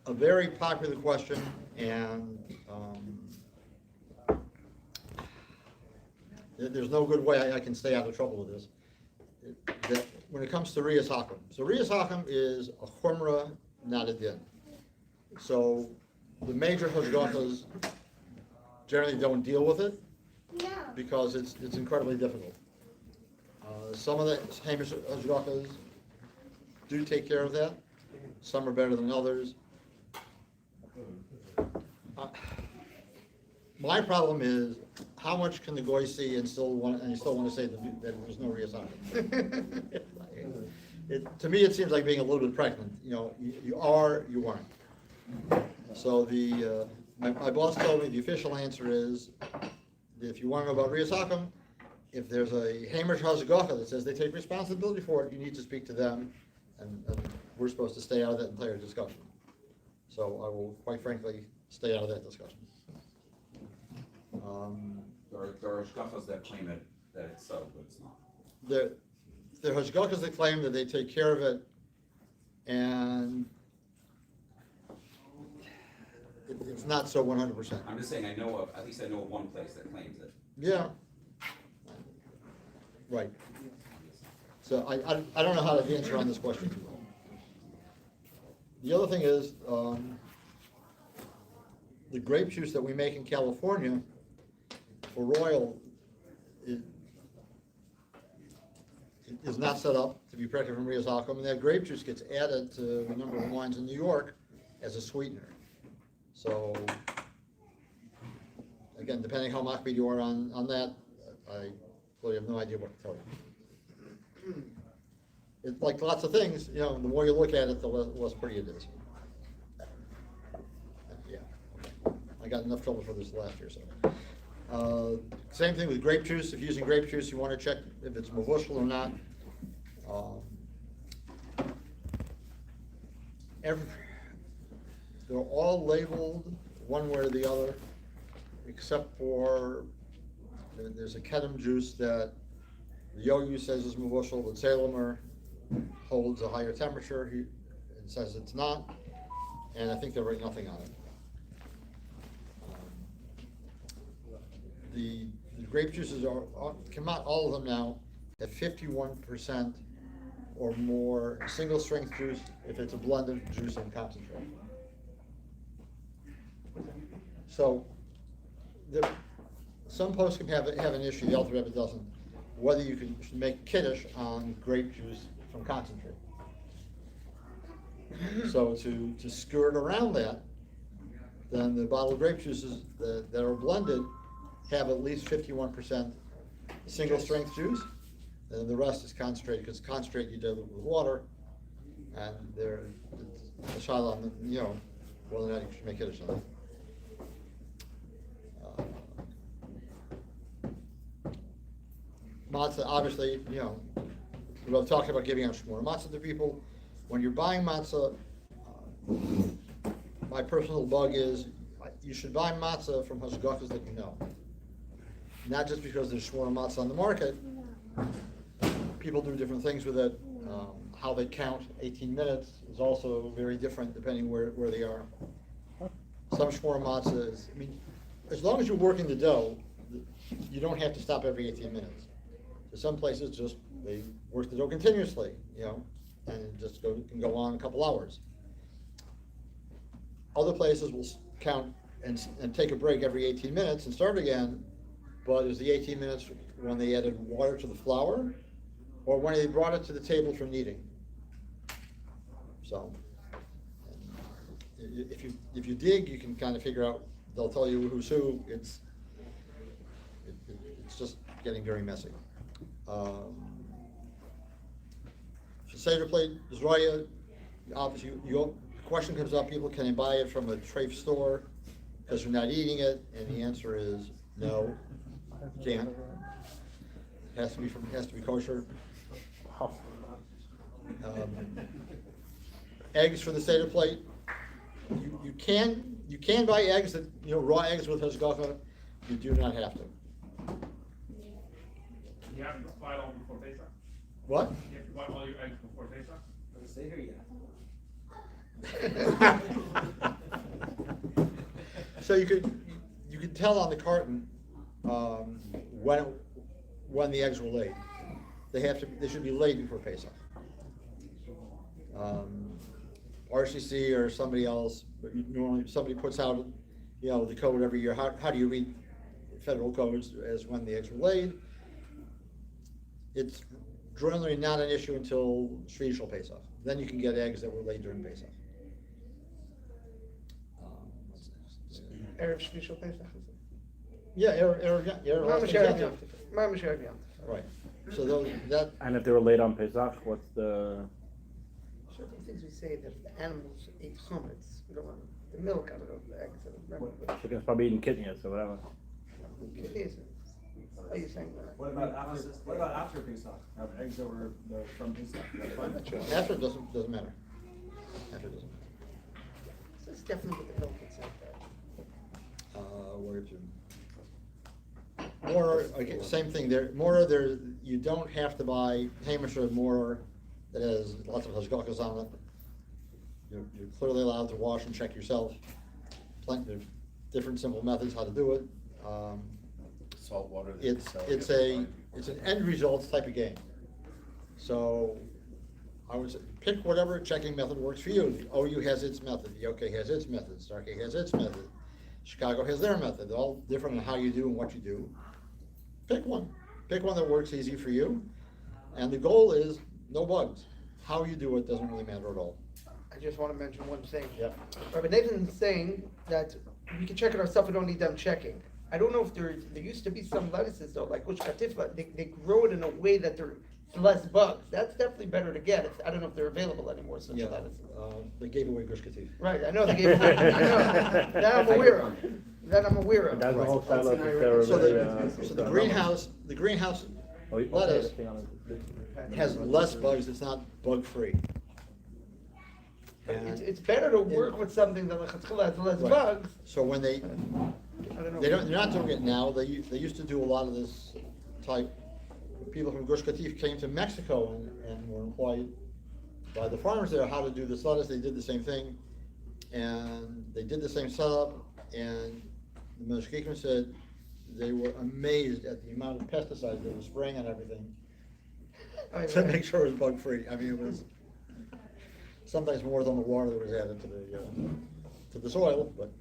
A very popular question, and there's no good way I can stay out of trouble with this. That when it comes to Riyas Hakim, so Riyas Hakim is a chumrah, not a din. So the major hashgachas generally don't deal with it because it's incredibly difficult. Some of the Hamish hashgachas do take care of that. Some are better than others. My problem is, how much can the goy see and you still want to say that there's no reassignment? To me, it seems like being a little bit pregnant. You are, you aren't. So my boss told me the official answer is, if you want to know about Riyas Hakim, if there's a Hamish Hazagacha that says they take responsibility for it, you need to speak to them, and we're supposed to stay out of that entire discussion. So I will, quite frankly, stay out of that discussion. There are shkachas that claim that it's so, but it's not. There are hashgachas that claim that they take care of it, and it's not so 100%. I'm just saying, at least I know of one place that claims it. Yeah. Right. So I don't know how to answer on this question. The other thing is, the grape juice that we make in California for Royal is not set up to be prepared from Riyas Hakim, and that grape juice gets added to a number of wines in New York as a sweetener. So, again, depending how makbid you are on that, I really have no idea what to tell you. It's like lots of things, the more you look at it, the less pretty it is. Yeah, okay. I got enough trouble for this last year, so. Same thing with grape juice. If you're using grape juice, you want to check if it's mavushal or not. They're all labeled one way or the other, except for there's a kedem juice that the Yoyu says is mavushal, but Salemer holds a higher temperature. He says it's not, and I think they write nothing on it. The grape juices come out, all of them now, at 51% or more single strength juice if it's a blended juice and concentrate. So, some posts can have an issue, the Alter Rebbe doesn't, whether you can make kiddush on grape juice from concentrate. So to skirt around that, then the bottled grape juices that are blended have at least 51% single strength juice, and the rest is concentrated, because concentrate you dilute with water, and they're a shaila on whether or not you should make kiddush on that. Matzah, obviously, we've talked about giving out shmur matzah to people. When you're buying matzah, my personal bug is you should buy matzah from hashgachas that you know. Not just because there's shmur matzah on the market. People do different things with it. How they count 18 minutes is also very different depending where they are. Some shmur matzah is, as long as you're working the dough, you don't have to stop every 18 minutes. So some places they work the dough continuously, and it just can go on a couple hours. Other places will count and take a break every 18 minutes and start again, but is the 18 minutes when they added water to the flour, or when they brought it to the table for kneading? So, if you dig, you can kind of figure out. They'll tell you who's who. It's just getting very messy. Seder plate, Zroya, obviously, the question comes up, people, can they buy it from a treif store because they're not eating it? And the answer is no, you can't. Has to be kosher. Eggs for the Seder plate. You can buy eggs that raw eggs with hashgacha. You do not have to. You have to buy it all before Peasach. What? You have to buy all your eggs before Peasach. Doesn't stay here yet. So you could tell on the carton when the eggs were laid. They should be laid before Pesach. RCC or somebody else but normally somebody puts out, the code every year. How do you read federal codes as when the eggs were laid? It's generally not an issue until Shvishal Pesach. Then you can get eggs that were laid during Pesach. What's next? Erev Shvishal Pesach. Yeah, Mamash Erev Yom Tov. Mamash Erev Yom Tov. Right. So that. And if they were late on Pesach, what's the? Certain things we say that if the animals ate chametz, we don't want the milk out of the eggs. Chicken's probably eating kidneys or whatever. Are you saying that? What about after Pesach? Have eggs that were from Pesach? After it doesn't matter. After it doesn't matter. So it's definitely with the milk itself. Where to? More, again, same thing there. You don't have to buy Hamish or more that has lots of hashgachas on it. You're clearly allowed to wash and check yourself. Plenty of different simple methods how to do it. Salt water. It's an end results type of game. So I would say pick whatever checking method works for you. The OU has its method. The OK has its method. Starkey has its method. Chicago has their method. They're all different in how you do and what you do. Pick one. Pick one that works easy for you. And the goal is no bugs. How you do it doesn't really matter at all. I just want to mention one thing. Yeah. Rabbi Nathanson's saying that we can check it ourselves, we don't need them checking. I don't know if there used to be some lettuces though, like Gush Katifa, they grow it in a way that there's less bugs. That's definitely better to get. I don't know if they're available anymore, such lettuces. They gave away Gush Katif. Right, I know they gave away, I know, that I'm aware of. That I'm aware of. That's the whole style of So the greenhouse lettuce has less bugs. It's not bug free. It's better to work with something that has less bugs. So when I don't know. they're not doing it now. They used to do a lot of this type. People from Gush Katif came to Mexico and were employed by the farmers there how to do this lettuce. They did the same thing, and they did the same setup. And the Meshkikim said they were amazed at the amount of pesticides they were spraying on everything to make sure it was bug free. I mean, it was sometimes more than the water that was added to the soil, but.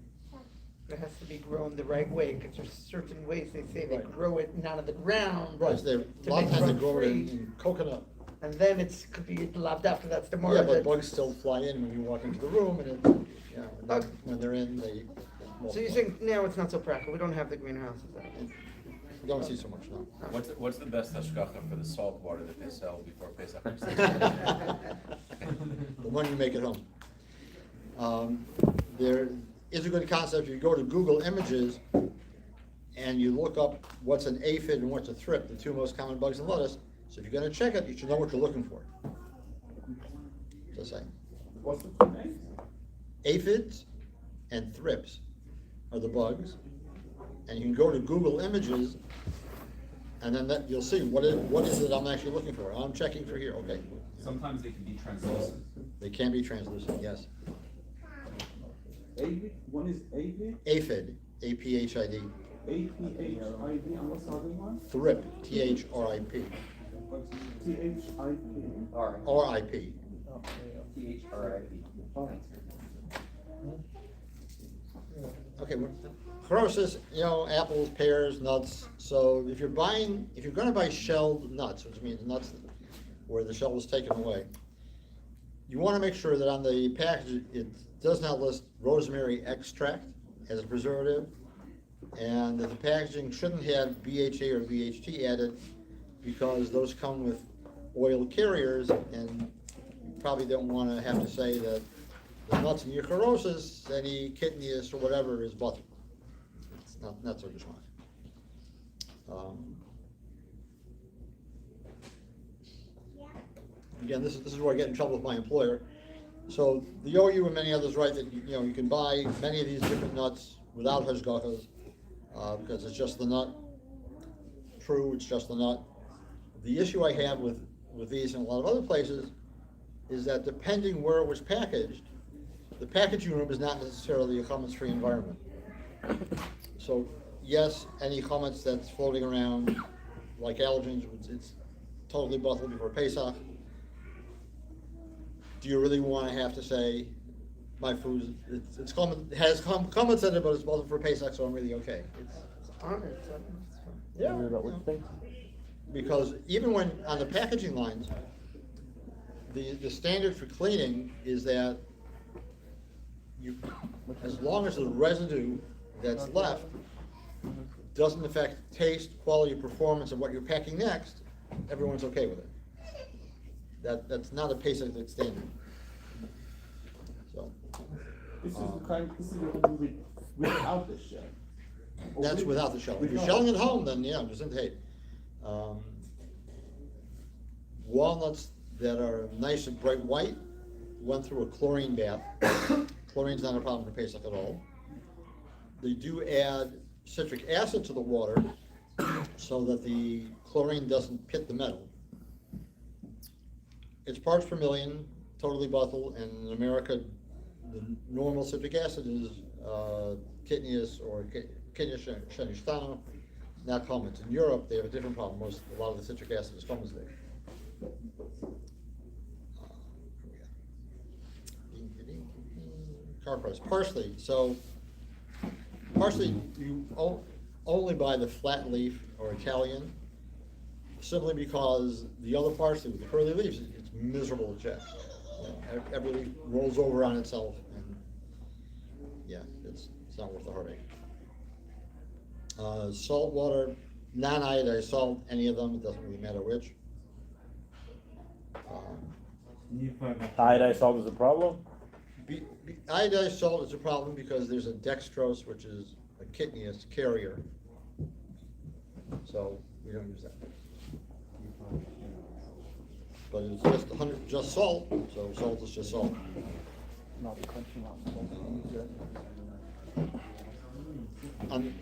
It has to be grown the right way, because there's certain ways they say they grow it out of the ground. Right, so a lot of times they grow it in coconut. And then could be loved after that's the more. Yeah, but bugs still fly in when you walk into the room, and it's, when they're in, they. So you think now it's not so practical? We don't have the greenhouses. You don't see so much now. What's the best hashgacha for the salt water that they sell before Pesach? The one you make at home. There is a good concept. You go to Google Images and you look up what's an aphid and what's a thrip, the two most common bugs in lettuce. So if you're going to check it, you should know what you're looking for. Just saying. What's the two names? Aphids and thrips are the bugs. And you can go to Google Images, and then you'll see what is it I'm actually looking for. I'm checking for here. Okay. Sometimes they can be translucent. They can be translucent, yes. Aphid? One is aphid? Aphid, A-P-H-I-D. A-P-H-I-D, and what's the other one? Thrip, T-H-R-I-P. T-H-I-P. R-I-P. T-H-R-I-P. Okay, Chorosis, apples, pears, nuts. So if you're going to buy shelled nuts, which means nuts where the shell was taken away, you want to make sure that on the package it does not list rosemary extract as a preservative, and that the packaging shouldn't have BHA or BHT added, because those come with oil carriers, and you probably don't want to have to say that the nuts in your chorosis, any kidneys or whatever is butter. It's not so good. Again, this is where I get in trouble with my employer. So the OU and many others write that you can buy many of these different nuts without hashgachas because it's just the nut. True, it's just the nut. The issue I have with these in a lot of other places is that depending where it was packaged, the packaging room is not necessarily a chametz-free environment. So yes, any chametz that's floating around, like allergens, it's totally bottled before Pesach. Do you really want to have to say my food, it's comments in it, but it's wasn't for Pesach, so I'm really okay. It's on it, so it's fine. Yeah, Worried about which thing? because even when, on the packaging lines, the standard for cleaning is that you, as long as the residue that's left doesn't affect taste, quality, performance of what you're packing next, everyone's okay with it. That's not a Pesach standard. So, This is the kind, this is what we do without the shell. Or that's with- without the shell. If you're without. shelling at home, then yeah, just in tape. Walnuts that are nice and bright white went through a chlorine bath. Chlorine's not a problem for Pesach at all. They do add citric acid to the water so that the chlorine doesn't pit the metal. It's parts per million, totally butyl, and in America, the normal citric acid is Kitnius or Kitnius shenistano, not comets. In Europe, they have a different problem. A lot of the citric acid is comets there. Car price, parsley. So parsley, you only buy the flat leaf or Italian, simply because the other parsley with the curly leaves, it's miserable to check. Every leaf rolls over on itself, and yeah, it's not worth the heartache. Salt water, non-iodized salt, any of them, it doesn't really matter which. Iodized salt is a problem? Iodized salt is a problem because there's a dextrose, which is a Kitnius carrier. So we don't use that. But it's just salt, so salt is just salt. Not crunching on.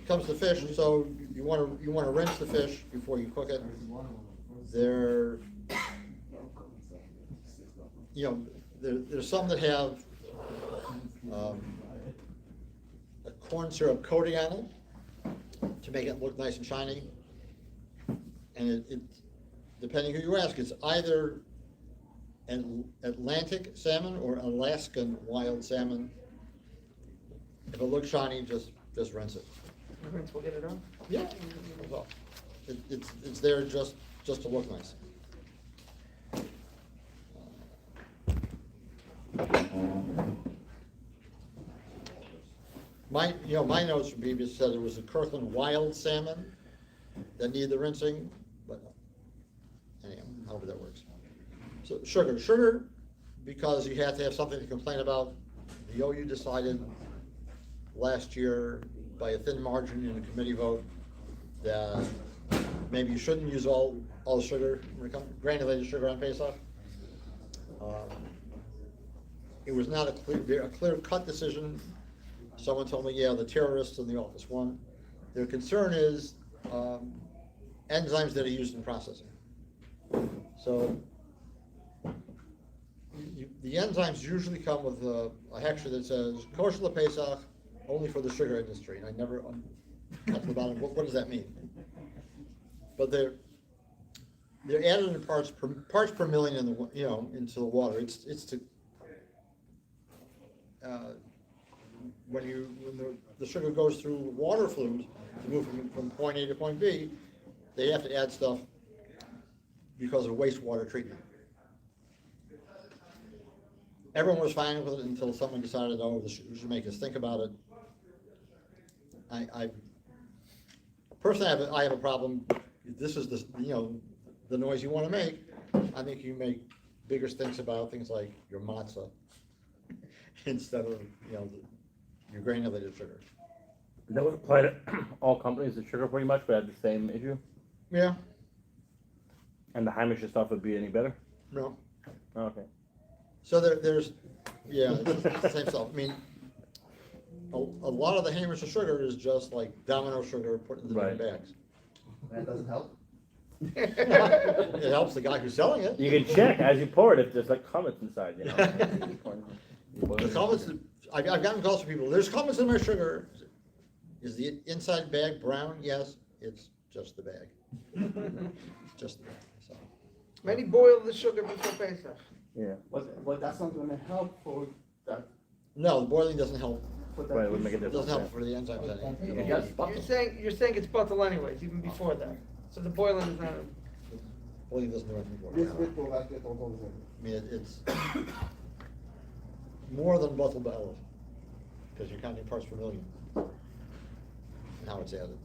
Comes to fish, so you want to rinse the fish before you cook it. There's some that have a corn syrup coating on it to make it look nice and shiny. And it depending who you ask, it's either an Atlantic salmon or Alaskan wild salmon. If it looks shiny, just rinse it. Rinse will get it on? Yeah. Well, it's there just to look nice. My notes from BBC said it was a Kirkland wild salmon that needed the rinsing, but anyhow, however that works. So sugar, because you have to have something to complain about. The OU decided last year by a thin margin in a committee vote that maybe you shouldn't use all sugar, granulated sugar on Pesach. It was not a clear-cut decision. Someone told me, yeah, the terrorists in the office won. Their concern is enzymes that are used in processing. So the enzymes usually come with a hechsher that says kosher lePesach, only for the sugar industry. And I never got to the bottom. What does that mean? But they're added in parts per million into the water. It's to when the sugar goes through water fluid to move from point A to point B, they have to add stuff because of wastewater treatment. Everyone was fine with it until someone decided, oh, this should make us think about it. I personally have a problem. If this is the noise you want to make, I think you make bigger stinks about things like your matzah instead of your granulated sugar. That would apply to all companies. The sugar pretty much would have the same issue. Yeah. And the Heimish stuff would be any better. No. Oh, okay. So there's it's the same stuff. I mean, a lot of the Hamish sugar is just like domino sugar put in the different bags. That doesn't help. It helps the guy who's selling it. You can check as you pour it if there's like comets inside, The comments, I've gotten calls from people, there's comments in my sugar. Is the inside bag brown? Yes, it's just the bag. It's just the bag, so. Many boil the sugar before Pesach. Yeah. But that's not gonna help for that No, the boiling doesn't help. Right, it would make a It difference. doesn't help for the enzymes any. Yes, You're saying it's bottle anyways, even before that. So the boiling is not. Boiling doesn't do anything for This it. bit will last it all the time. I mean, it's more than bottle by element, because you're counting parts per million. And how it's added.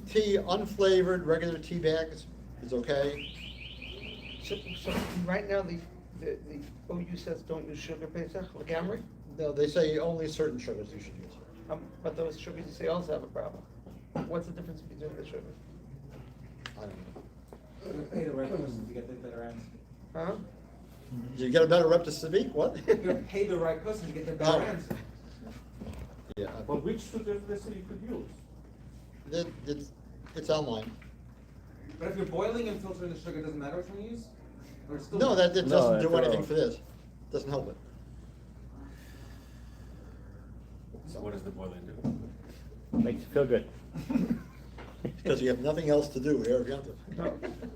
Tea, unflavored, regular tea bags is okay. So right now, the OU says don't use sugar, Pesach, Legamri, No, they say only certain sugars you should use. but those sugars you say also have a problem. What's the difference between the sugars? I don't know. You're gonna pay the right person to get the better answer. Huh? You get a better rep to speak, what? You're gonna pay the right person to get the better Oh. answer. Yeah, But which sugar they say you could use? it's online. But if you're boiling and filtering the sugar, doesn't matter which one you use? Or it's still? No, that No, doesn't do that's anything all. for this. Doesn't help it. So what does the boiling do? Makes you feel good. Because you have nothing else to do, Erev Yom Tov. No.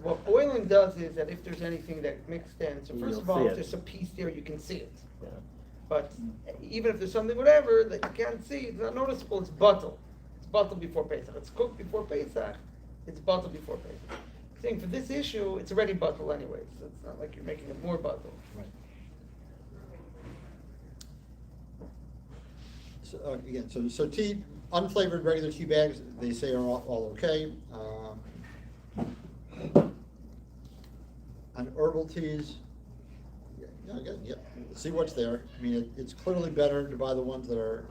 What boiling does is that if there's anything that mixed in, so You'll first of all, see if it. there's a piece there, you can see it. Yeah. But even if there's something, whatever, that you can't see, it's not noticeable, it's bottle. It's bottle before Pesach. It's cooked before Pesach, it's bottle before Pesach. Saying for this issue, it's already bottle anyway, so it's not like you're making it more bottle. Right. So, again, so tea, unflavored regular tea bags, they say are all okay. On herbal teas, again, see what's there. I mean, it's clearly better to buy the ones that are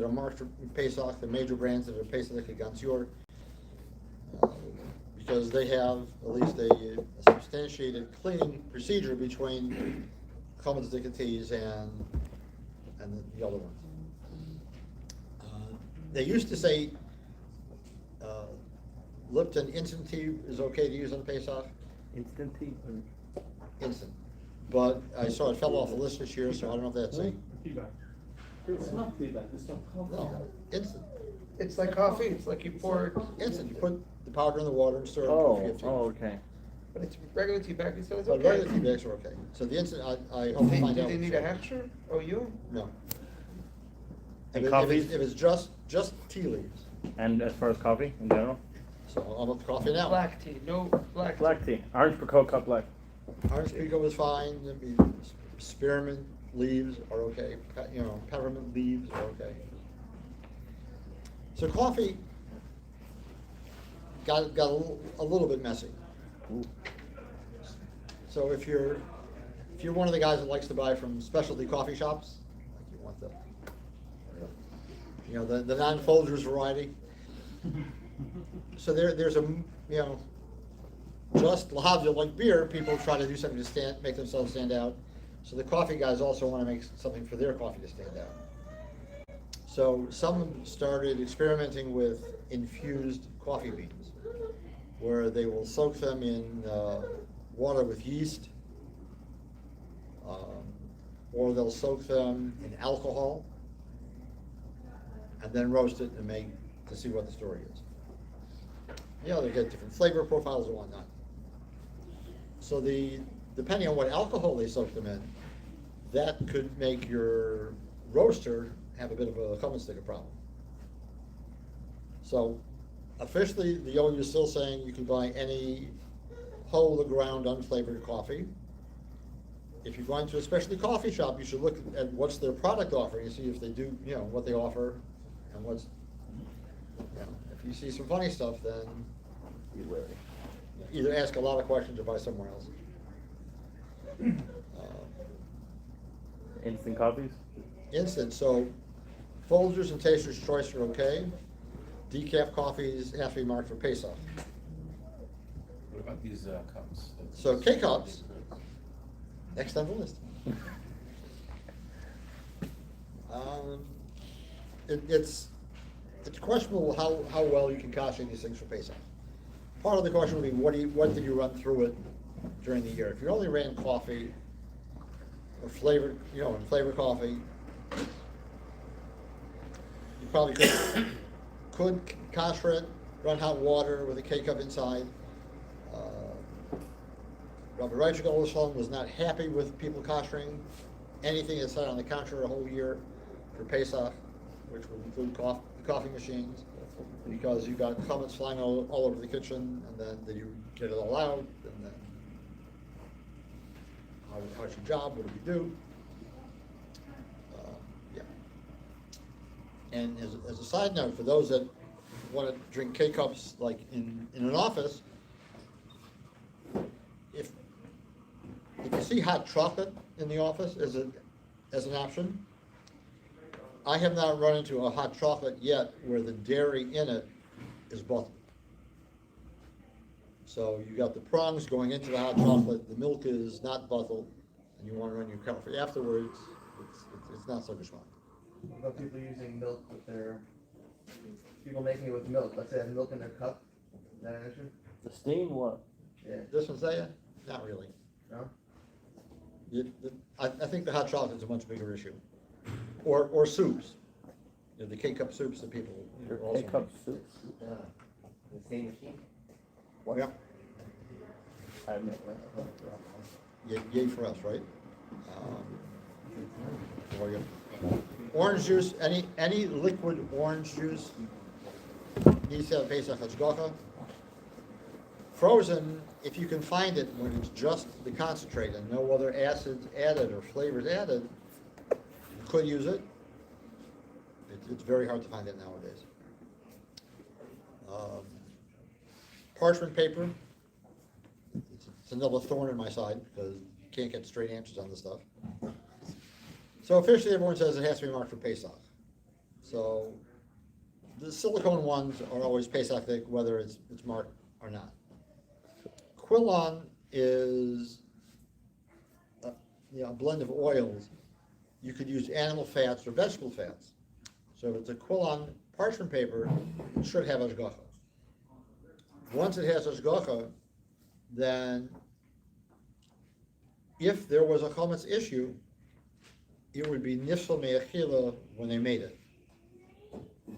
marked for Pesach, the major brands that are Peasach against shiur, because they have at least a substantiated cleaning procedure between chametz teas and the other ones. They used to say Lipton instant tea is okay to use on Pesach. Instant tea? Instant. But I saw it fell off the list this year, so I don't know if that's a, It's not feedback, it's not coffee. no, instant. It's like coffee, it's like you pour it, Instant, you put the powder in the water and stir it for Oh, 15. okay. but it's regular tea bag, so it's But okay. regular tea bags are okay. So the instant, I hope to find Do out. they need a hechsher? Oh, you? No. And If coffees? it's just tea leaves, And as far as coffee in general? so I'm up to coffee now. Black tea, no black tea. Black tea. Orange Cocoa Black. Orange pekoe is fine, I mean, spearmint leaves are okay, peppermint leaves are okay. So coffee got a little bit messy. Ooh. So if you're one of the guys that likes to buy from specialty coffee shops, like you want the non-Folgers variety. So there's a, just lahavdil like beer, people try to do something to make themselves stand out. So the coffee guys also want to make something for their coffee to stand out. So some started experimenting with infused coffee beans, where they will soak them in water with yeast, or they'll soak them in alcohol, and then roast it to see what the story is. They get different flavor profiles and whatnot. So depending on what alcohol they soak them in, that could make your roaster have a bit of a chametz sticker problem. So officially, the OU is still saying you can buy any hole-of-the-ground unflavored coffee. If you're going to a specialty coffee shop, you should look at what's their product offering and see if they do, what they offer and what's, if you see some funny stuff, then Be wary. either ask a lot of questions or buy somewhere else. Instant coffees? Instant, so Folgers and Taster's Choice are okay. Decaf coffees have to be marked for Pesach. What about these cups? So K-Cups, next on the list. It's questionable how well you can kasher these things for Pesach. Part of the question would be, what did you run through it during the year? If you only ran coffee, or flavored coffee, you probably could kasher it, run hot water with a K-Cup inside, Rabbi Rachik was not happy with people koshering anything that said on the counter a whole year for Pesach, which would include coffee machines, because you got chametz flying all over the kitchen, and then you get it all out, and then how's your job? What do we do? Yeah. And as a side note, for those that want to drink K-cups like in an office, if you see hot chocolate in the office as an option, I have not run into a hot chocolate yet where the dairy in it is buttered. So you got the prongs going into the hot chocolate, the milk is not buttered, and you want to run your coffee afterwards, it's not so geschmack. What about people using milk with people making it with milk? Let's say they have milk in their cup. Is that an issue? The steam, what? Yeah. This one say it? Not really. No? I think the hot chocolate is a much bigger issue. Or soups. You know, the K-cup soups that people Your also K-cup soups? Yeah. The same machine? make. Yeah. I admit, Yay for us, right? What do you- Orange juice, any liquid orange juice needs to have Pesach hashgacha. Frozen, if you can find it when it's just the concentrate and no other acids added or flavors added, you could use it. It's very hard to find it nowadays. Parchment paper, it's another thorn in my side because you can't get straight answers on this stuff. So officially everyone says it has to be marked for Pesach. So the silicone ones are always Pesach thick, whether it's marked or not. Quillon is a blend of oils. You could use animal fats or vegetable fats. So if it's a Quillon parchment paper, it should have hashgacha. Once it has hashgacha, then if there was a chametz issue, it would be nifsal me'achila when they made it.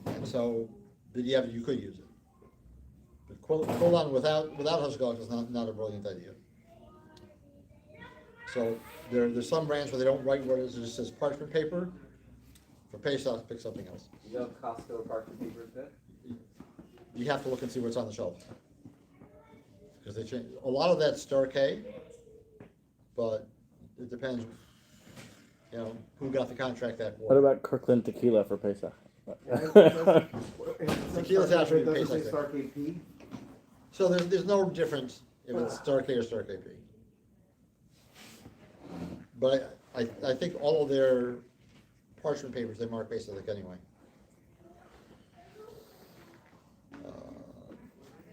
And so, you could use it. But Quillon without hashgacha is not a brilliant idea. So there's some brands where they don't write what it is, it just says parchment paper. For Pesach, pick something else. You know Costco parchment paper is good? You have to look and see what's on the shelf. Because they change, a lot of that's Star K, but it depends, who got the contract that What quarter. about Kirkland tequila for Pesach? Tequila's actually It doesn't say Pesach. Star KP. So there's no difference if it's Star K or Star KP. But I think all of their parchment papers, they mark Pesach anyway.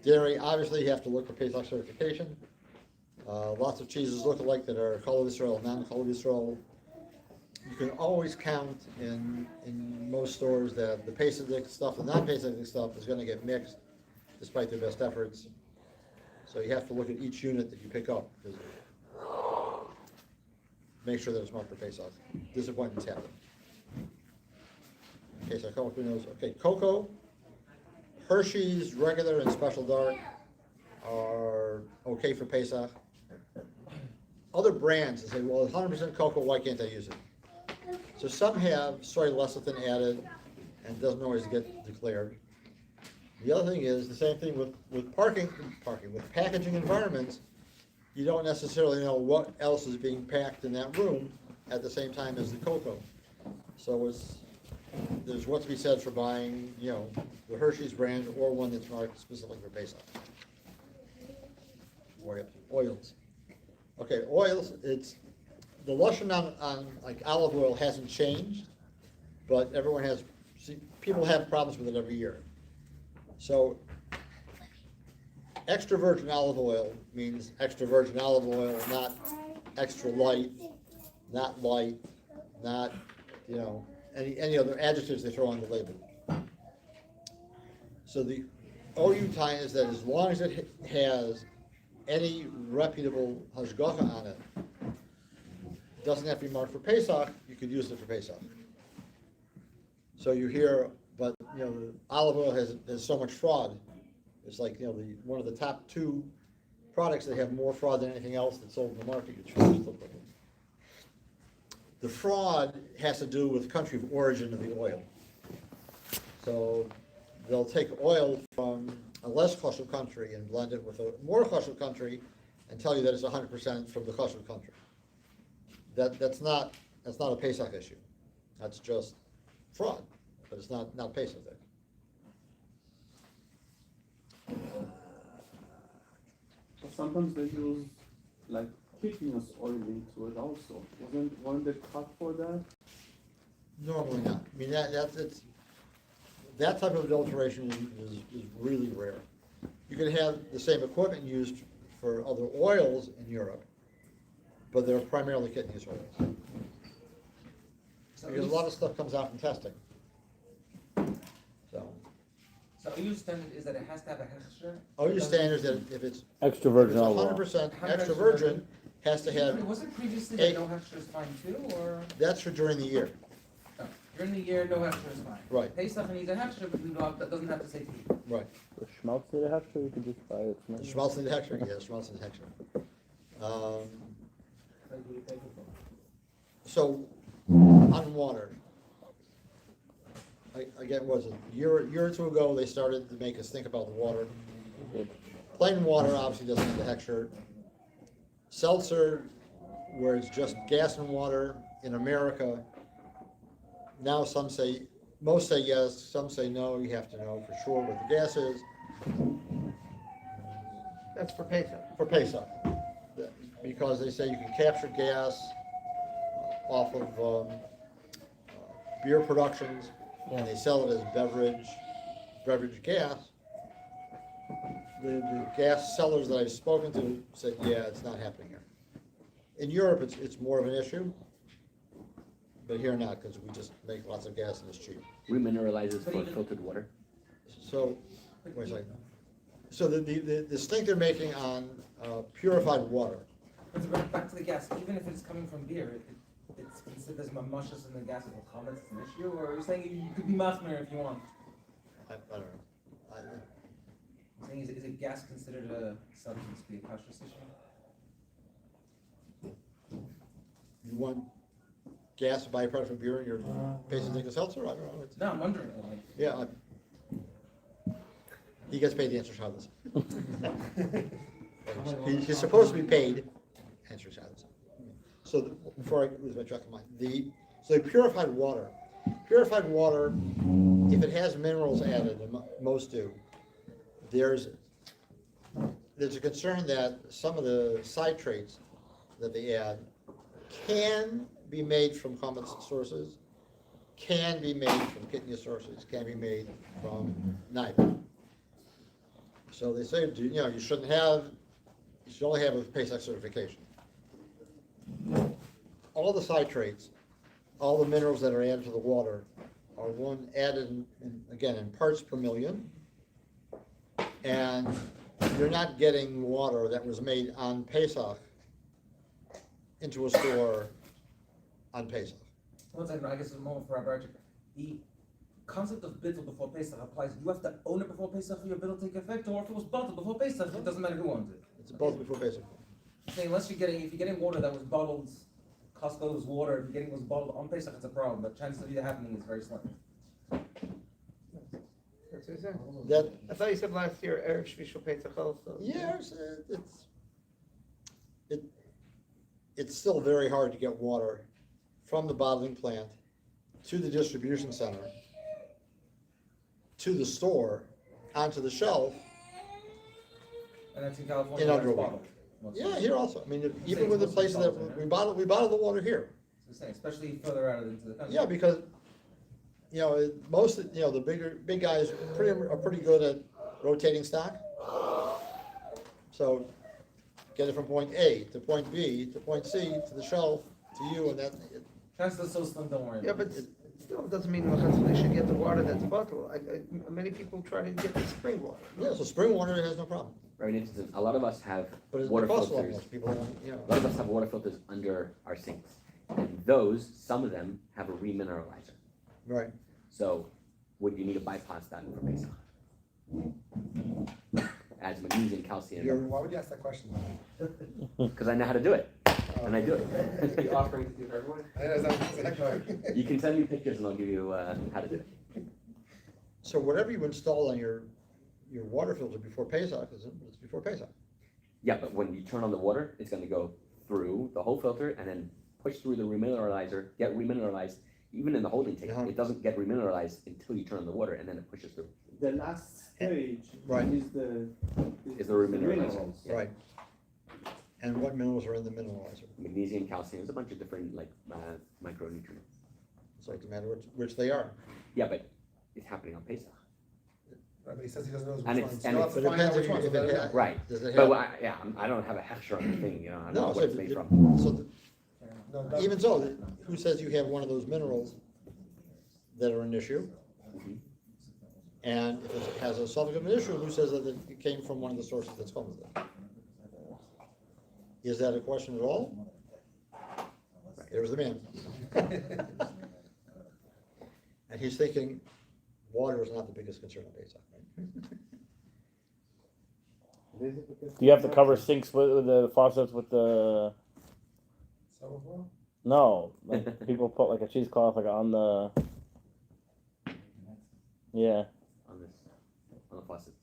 Dairy, obviously you have to look for Pesach certification. Lots of cheeses look alike that are Chol Yisroel, non-Chol Yisroel. You can always count in most stores that the Pesach stuff, the non-Pesach stuff is going to get mixed despite their best efforts. So you have to look at each unit that you pick up, because make sure that it's marked for Pesach. Disappointments happen. Okay, so cocoa, Hershey's regular and special dark are okay for Pesach. Other brands say, well, 100% cocoa, why can't I use it? So some have soy lecithin added and doesn't always get declared. The other thing is the same thing with packaging environments. You don't necessarily know what else is being packed in that room at the same time as the cocoa. So there's what to be said for buying, the Hershey's brand or one that's marked specifically for Pesach. Oils. Okay, oils, the lashon on like olive oil hasn't changed, but people have problems with it every year. So extra virgin olive oil means extra virgin olive oil, not extra light, not any other adjectives they throw on the label. So the OU time is that as long as it has any reputable hashgacha on it, doesn't have to be marked for Pesach, you could use it for Pesach. So you hear, but the olive oil has so much fraud. It's like one of the top two products that have more fraud than anything else that's sold in the market, you still put it. The fraud has to do with country of origin of the oil. So they'll take oil from a less kosher country and blend it with a more kosher country and tell you that it's 100% from the kosher country. That's not a Pesach issue. That's just fraud, but it's not Pesach. But sometimes they use like kidneys oil into it also. Wasn't they cut for that? Normally not. I mean, that type of adulteration is really rare. You can have the same equipment used for other oils in Europe, but they're primarily kidneys oils. Because a lot of stuff comes out from testing. So OU standard is that it has to have a hechsher? OU standard is that if it's Extra virgin olive oil. 100% extra virgin, has to have, Was it previously Hey. that no hechsher is fine too, or? that's for during the year. No, during the year, no hechsher is fine. Right. Pesach needs a hechsher, but we don't, that doesn't have to say to you. Right. The schmaltz need a hechsher, you can just buy it. from The it. schmaltz and the hechsher, yes, schmaltz and the hechsher. So, on water, again, was it a year or two ago, they started to make us think about the water. Plain water obviously doesn't need the hechsher. Seltzer, where it's just gas and water in America, now most say yes, some say no, you have to know for sure what the gas is. That's for Pesach. For Pesach, because they say you can capture gas off of beer productions, and they sell it as beverage gas. The gas sellers that I've spoken to said, yeah, it's not happening here. In Europe, it's more of an issue, but here not, because we just make lots of gas and it's cheap. Remineralizes for filtered water. So, wait a second. So the stink they're making on purified water, But back to the gas, even if it's coming from beer, it's considered as mamushes in the gas with comments, it's an issue, or are you saying you could be machmir if you want? I don't know. I'm saying, is it gas considered a substance to be a kashrus issue? You want gas byproduct from beer in your Pesach Nicholas seltzer? I don't know. No, I'm wondering, like, Yeah. He gets paid the answer Shabbos. He's supposed to be paid answer Shabbos. So before I lose my track of mind, so purified water, if it has minerals added, and most do, there's a concern that some of the citrates that they add can be made from common sources, can be made from kidney sources, can be made from nitrogen. So they say, you should only have a Pesach certification. All the citrates, all the minerals that are added to the water are added in parts per million. And you're not getting water that was made on Pesach into a store on Pesach. one second, I guess it's a moment for Rabbi Rachik. The concept of bittul before Pesach applies, you have to own it before Pesach for your bittul to take effect, or if it was bottled before Pesach, it doesn't matter who owns it. It's both before Pesach. Saying if you're getting water that was bottled, Costco's water, if you're getting was bottled on Pesach, it's a problem, but chances of it happening is very slim. That's what he said. That, I thought you said last year, Erev Shvishal Pesach also. yeah, it's still very hard to get water from the bottling plant to the distribution center, to the store, onto the shelf. And that's in California. In where under it's a week. bottled. Yeah, here also. I mean, even with the places that we bottle the water here. Especially further out into the country. Yeah, because most the big guys are pretty good at rotating stock. So get it from point A to point B to point C to the shelf to you, and that. That's the so slim, don't worry. Yeah, but still doesn't mean they should get the water that's bottled. Many people try to get the spring water. Yeah, so spring water has no problem. Very interesting. A lot of us have But it water costs a lot filters. more. People don't, A lot of us have water filters under our sinks, and some of them have a remineralizer. Right. So, would you need to bypass that for Pesach? adds magnesium, calcium, Why would you ask that question? because I know how to do it, and I do it. Be offering to do for everyone? You can send me pictures and I'll give you how to do it. So whatever you install on your water filter before Peasach, it's before Peasach. Yeah, but when you turn on the water, it's gonna go through the whole filter and then push through the remineralizer, get remineralized. Even in the holding tank, Uh-huh. it doesn't get remineralized until you turn on the water and then it pushes through. The last stage Right. is the Is the remineralizer. minerals. Yeah. Right. And what minerals are in the mineralizer? Magnesium, calcium, there's a bunch of different like micronutrients. So it doesn't matter which they are. Yeah, but it's happening on Pesach. Right, but he says he doesn't know which And ones. it's- So and you'll it's- have But to it find out depends which if ones. you- if it But- has- Right. Does it But have? I don't have a hechsher on the thing, you know, I don't No, know so what it's if made it- from. So No, it doesn't. even so, who says you have one of those minerals that are an issue? Mhm. And if it has a suffix of an issue, who says that it came from one of the sources that's come with it? Is that a question at all? There's the man. And he's thinking, water is not the biggest concern on Pesach, right? Do you have to cover sinks with the faucets with the? So, well, No, like people put like a cheesecloth like on the. Yeah. On the faucets.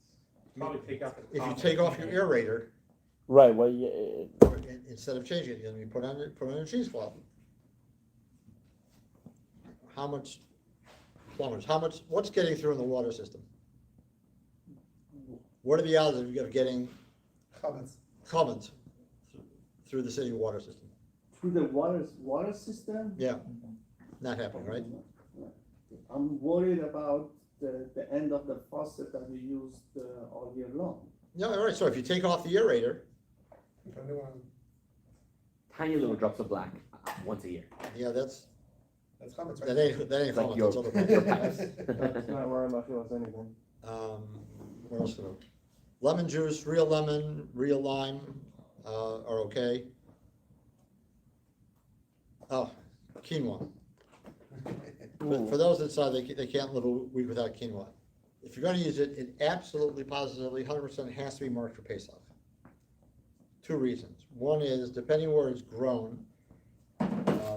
Probably take out the If you top. take off your aerator, Right. Well, yeah. instead of changing it, you put on a cheesecloth. How much plumbers, what's getting through in the water system? What are the odds of getting comments. comments through the city water system? Through the water system, Yeah, not happening, right? I'm worried about the end of the faucet that we used all year long. Yeah, all right, so if you take off the aerator, Put a new one. Tiny little drops of black once a year. yeah, That's comments, right? that ain't It's like comments, your, that's other your problems. pipes. Not worrying about anything. What else? Lemon juice, real lemon, real lime, are okay. Oh, quinoa. For those that decide they can't live a week without quinoa. If you're gonna use it, it absolutely, positively, 100% has to be marked for Pesach. Two reasons. One is, depending where it's grown,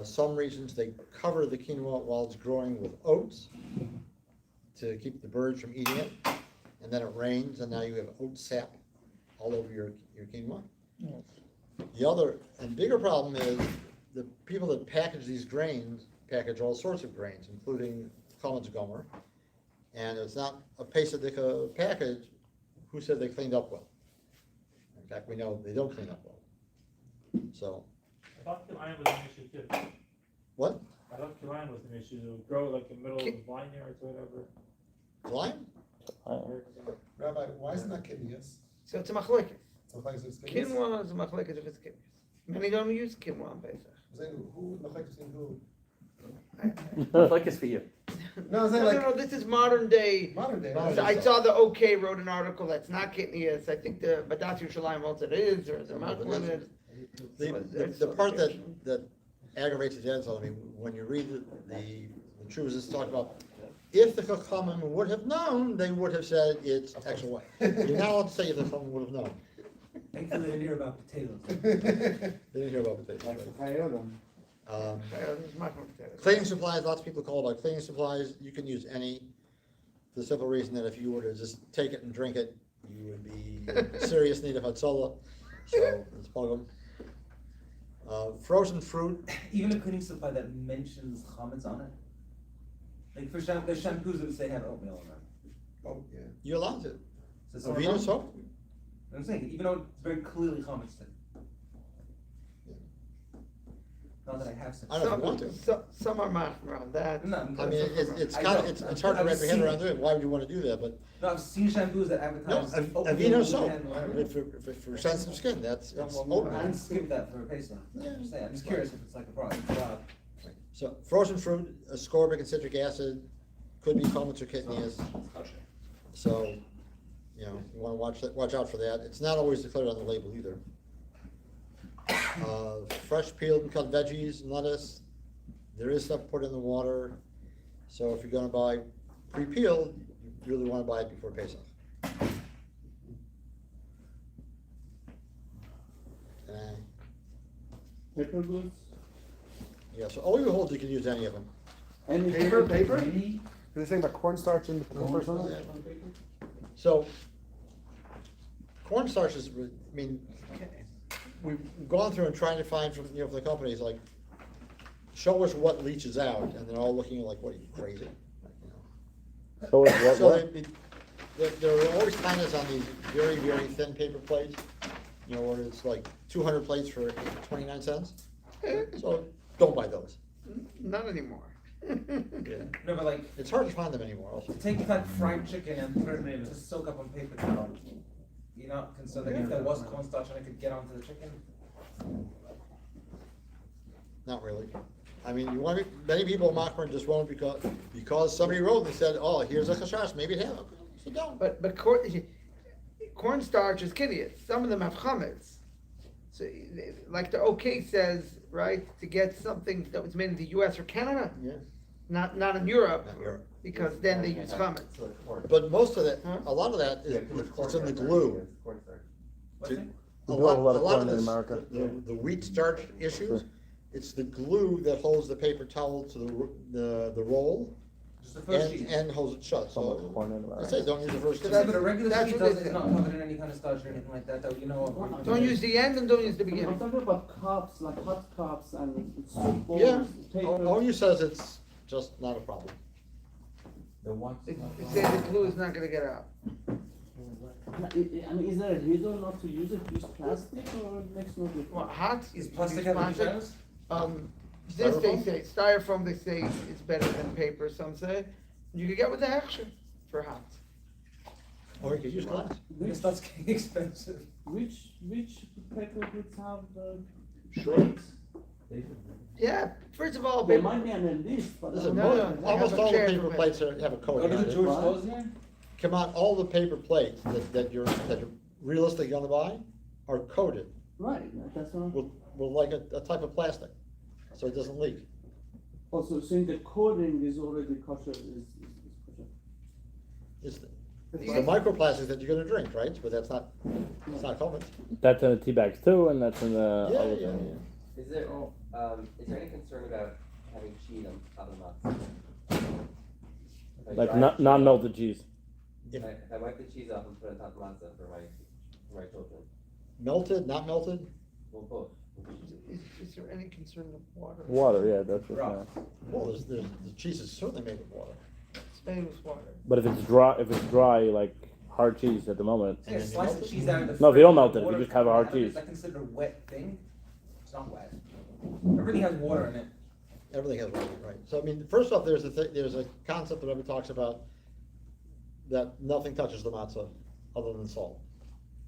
some regions, they cover the quinoa while it's growing with oats to keep the birds from eating it. And then it rains, and now you have oat sap all over your quinoa. The other and bigger problem is the people that package these grains package all sorts of grains, including Collins Gomer. And it's not a Pesach package. Who said they cleaned up well? In fact, we know they don't clean up well. So, I thought the line was an issue too. what? I thought the line was an issue. It would grow like in the middle of the vineyards or whatever. Lime? Rabbi, why isn't that kidneys? So it's a machlokes. So like it's kidneys? Quinoa is a machlokes if it's kidneys. Many don't use quinoa on Pesach. Who, like, who? Like it's for you. No, I'm saying No, like, no, this is modern day. modern day. Modern So right? I saw the OK wrote an article that's not kidneys. I think the Badat Yerushalayim holds it is, or the Mount Limited. The part that aggravates the heads on me, when you read the truths, it's talking about, if the Chachamim would have known, they would have said it's X or Y. You're not allowed to say if the Chachamim would have known. Thankfully, they didn't hear about potatoes. They didn't hear about potatoes. Right? This is machlokes potatoes. Cleaning supplies, lots of people call about cleaning supplies. You can use any, for the simple reason that if you were to just take it and drink it, you would be in serious need of hatzolah. So let's plug them. Frozen fruit. Even a cleaning supply that mentions chametz on it. Like for there's shampoos that say have oatmeal in them. Oh, yeah. You're allowed to. So some Avena are- soap? I'm saying, even though it's very clearly chametz. Not that I have such. I don't know if you want to. Some are machmir on that. No, I mean, it's I kind of, don't. it's hard to I've wrap your head seen around it. it. Why would you want to do that? But No, I've seen shampoos that no, advertise. Avena soap, and whatever. for sensitive skin, that's, Yeah, it's well, I oatmeal. skip that for Pesach. Yeah. I'm just saying, I'm just curious if it's like a product. So frozen fruit, ascorbic and citric acid, could be comments or kidneys. So, you know, you want to watch out for that. It's not always declared on the label either. Fresh peeled and cut veggies and lettuce, there is stuff put in the water. So if you're gonna buy pre-peeled, you really wanna buy it before Pesach. Paper goods? Yeah, so all you hold, you can use any of them. Any Paper? Any? They're saying about cornstarch and Yeah. So, cornstarch is, I mean, we've gone through and trying to find from, from the companies, like, show us what leaches out, and they're all looking like, what, are you crazy? So it's what, So what? there are always kindness on these very, very thin paper plates, where it's like 200 plates for 29 cents. So don't buy those. Not anymore. Yeah. No, but like, It's hard to find them anymore also. take like fried chicken and put it in, just soak up on paper towel. You're not concerned that if there was cornstarch and it could get onto the chicken? Not really. I mean, you want many people in Machmer just won't because somebody wrote and said, oh, here's a chashash, maybe it has. So don't. But cornstarch is kidding. Some of them have chametz. So, like the OK says, right, to get something that was made in the U.S. or Canada, Yeah. not in Europe, Not Europe. because then they use chametz. But most of that, Huh? a lot of that is, it's in the glue. What's it? We do have a lot of corn in this- America. The wheat starch issues, it's the glue that holds the paper towel to the roll Just the first sheet. and holds it shut. So much So corn in I America. say don't use the first two. Yeah, but a regular That's sheet what does, they it's say. not covered in any kind of starch or anything like that, though, you know what? Don't use the end and don't use the I'm beginning. talking about cups, like hot cups and soup bowls, Yeah, paper. Only says it's just not a problem. It says the glue is not gonna get out. I mean, is there a reason not to use it? Use plastic or it makes no difference? Well, hot Is you plastic use have any plastic. chance? This they Styrofoam? say, styrofoam they say is better than paper, some say. You could get with the action for hot. Or you could use glass. Because that's getting expensive. Which paper goods have the Sure. Yeah, first of all, There paper, might be on a list, but Listen, No, most- they almost have a all the chair paper for plates have a Go coating to on the it. George Right. Stosner? Come on, all the paper plates that you're realistically gonna buy are coated right, that's what. with like a type of plastic, so it doesn't leak. Also, since the coating is already kosher, is kosher. It's the microplastics that you're gonna drink, right? But it's not common. That's in the tea bags too, and that's in the Yeah, other yeah. thing, Is there any concern about having cheese on the matzah? Like non-melted cheese. If I wipe the cheese off and put it on top of matzah for my children, Melted, not melted? well, both. is there any concern with water? Water, yeah, that's what. Rough. Well, the cheese is certainly made with water. It's made with water. But if it's dry, like hard cheese at the moment. Yeah, slice the cheese out of the. No, if you don't fridge, melt it, if you water just have a hard coming out of it, cheese. Is that considered a wet thing? It's not wet. Everything has water in it. Everything has water, right? So, I mean, first off, there's a concept that Rabbi talks about that nothing touches the matzah other than salt.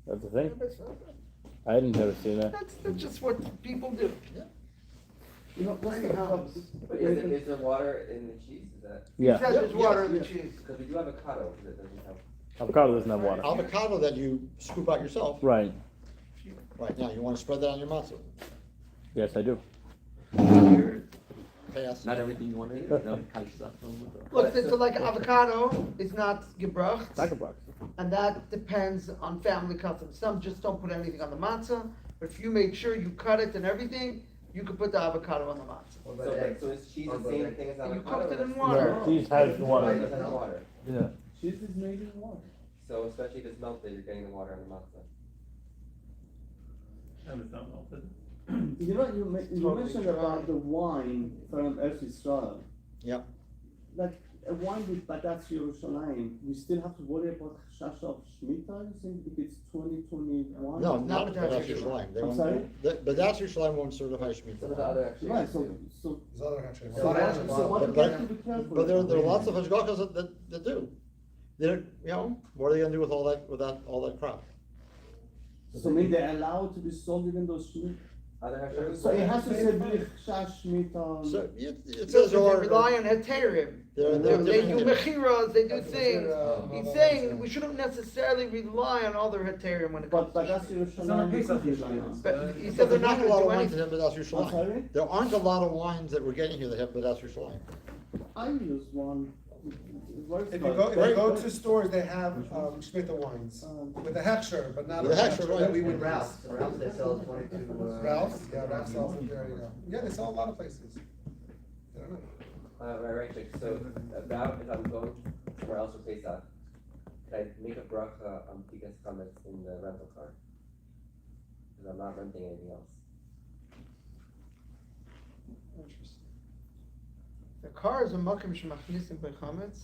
That's the thing. I hadn't ever seen that. That's just what people do. You know, what's the But is there water in the cheese? Is that, Yeah, That is water in the Yes. cheese. because we do avocado that doesn't have. avocado doesn't have water. Avocado that you scoop out yourself. Right. Right, now, you wanna spread that on your matzah. Yes, I do. Pass. Not everything you want to eat, you know, kind of stuff. Look, so like avocado is not gebracht, Sacrifice. and that depends on family customs. Some just don't put anything on the matzah, but if you make sure you cut it and everything, you could put the avocado on the matzah. So, so is cheese the same thing as You avocado? cooked it in or water. No, cheese has water. It doesn't have water. Yeah. cheese is made in water. So especially if it's melted, you're getting the water on the matzah. And it's not melted. You know, you Totally mentioned dry. about the wine from Eretz Yisrael. Yep. Like a wine with Badatz Yerushalayim, we still have to worry about Chash of Shemitah, you think, if it's 2021? No, Not not with B'das that Yerushalayim. They I'm won't- sorry? B'das Yerushalayim won't certify Some of the Shemitah. other actually. Right, so do. so But- what do we have to be careful? But there are about? lots of hashgachas that do. They're, what are they gonna do with all that crop? So maybe they're allowed to be sold even though Shemitah? Other hashtags? So it has to say B'lich Chash Shemitah. So, it So says or. they rely on heterim. They're They do different. mechiras, they do things. He's saying we shouldn't necessarily rely on other heterim when it comes But to Badatz shmita. It's not a Yerushalayim. Pesach we could usually. rely on. But he But said they're there's not not a lot gonna of do wines that anything. have B'das I'm Yerushalayim. sorry? There aren't a lot of wines that we're getting here that have B'das Yerushalayim. I use one. What is If it you called? go to stores, they have, Shmita wines, with a hechsher, but not a With a hechsher, hechsher right. that we And would Ralph's, Ralph's they sell 22, Ralph's, yeah, Ralph's sells it, there you go. Yeah, they sell a lot of places. I don't know. Rachik, so about if I'm going somewhere else for Pesach, can I make a bracha on Tikas Chametz in the rental car? Because I'm not renting anything else. Interesting. The car is a makom shemachnisim bechametz.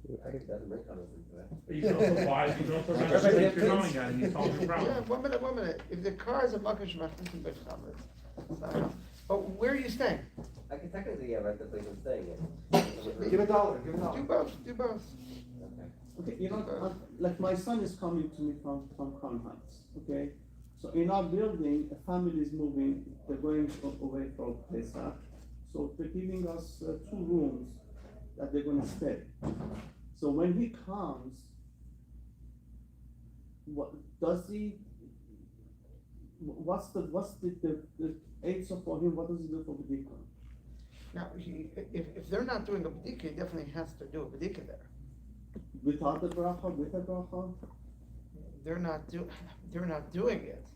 It doesn't bring chametz into it. But you can also buy, you can also rent a place you're going at and you solve your problem. Yeah, 1 minute. If the car is a makom shemachnisim bechametz, it's not enough. But where are you staying? I can technically rent the place I'm staying in. Give a dollar, give a Do dollar. both, do both. Okay. Okay, like my son is coming to me from Crown Heights, okay? So in our building, a family is moving, they're going away for Pesach. So they're giving us 2 rooms that they're gonna stay. So when he comes, what, what's the aids for him, what does he do for B'dika? Now, if they're not doing a b'dika, he definitely has to do a b'dika there. Without the bracha, with the bracha? They're not doing it.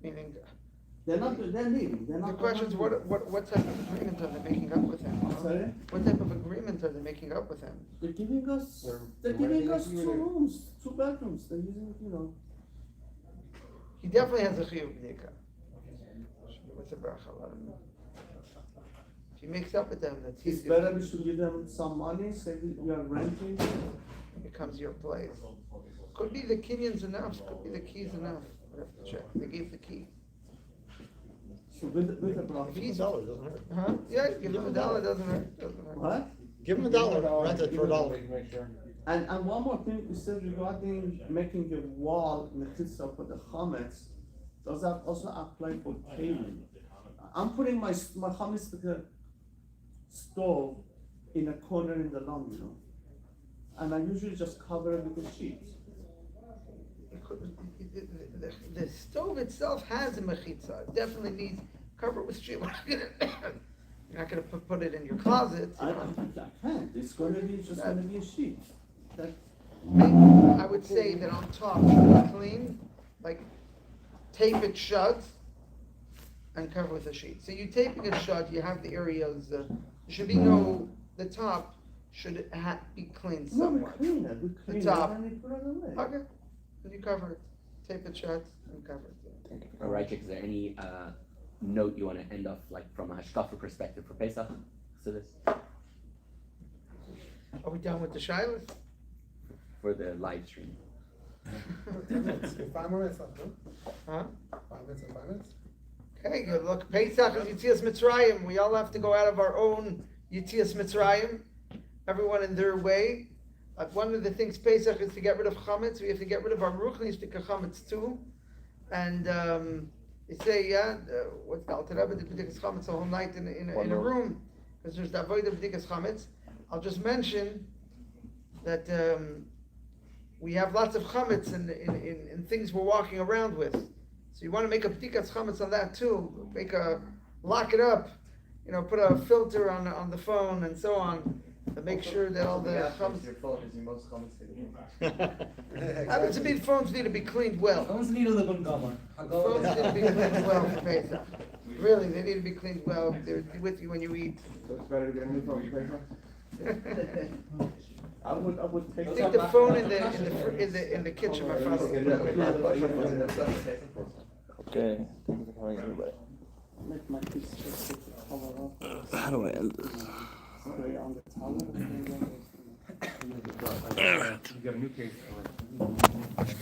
Meaning, They're leaving, they're not. the question is, what type of agreement are they making up with him? Sorry? What type of agreement are they making up with him? They're giving us, They're they're giving us renting 2 a unit. rooms, 2 bedrooms, they're using, He definitely has a chiyuv b'dika. With the bracha, let him know. If he makes up with them, that's It's easy. better we should give them some money, say we are renting. It becomes your place. Could be the Kenyans enough, could be the keys enough. We have to check. They gave the key. So with the bracha. If he's, $1 doesn't hurt. huh? Yeah, give him $1, doesn't hurt, doesn't hurt. What? Give them $1, rent it for $1. Make sure. And one more thing, you said regarding making a wall in the kitzel for the chametz, does that also apply for kalim? I'm putting my chametz stove in a corner in the laundry room. And I usually just cover it with a sheet. The stove itself has a mechitza. It definitely needs cover with sheet. You're not gonna put it in your closet. I can't, it's gonna be a sheet. I would say that on top should be clean, like tape it shut and cover with a sheet. So you taping it shut, you have the areas, there should be the top should be cleaned No, we somewhat. clean it, we clean it top. and we put it away. Okay, and you cover it, tape it shut and cover it. Rachik, is there any note you want to end off, like from a hashkafa perspective for Pesach? So this Are we done with the shilas? for the live stream. 10 minutes, 5 more minutes left, no? Huh? 5 minutes and 5 minutes? Okay, good. Look, Pesach is Yitzias Mitzrayim. We all have to go out of our own Yitzias Mitzrayim. Everyone in their way. One of the things Pesach is to get rid of chametz. We have to get rid of our ruchnistic chametz too. And they say, what's the Alter Rebbe did b'dikas chametz the whole night in a room because there's the avoid of b'dikas chametz. I'll just mention that we have lots of chametz in things we're walking around with. So you want to make a b'dikas chametz on that too. Lock it up. Put a filter on the phone and so on. To make sure that all the chametz. Your phone is your most chametz. Happens to be phones need to be cleaned well. Phones need a little bit more. Phones need to be cleaned well for Pesach. Really, they need to be cleaned well. They're with you when you eat. So it's better to get a new phone. I would take. I think the phone in the kitchen. My father. Okay, thank you for coming, everybody. Make my piece cover up. How do I end this? Spray on the towel. You got a new case.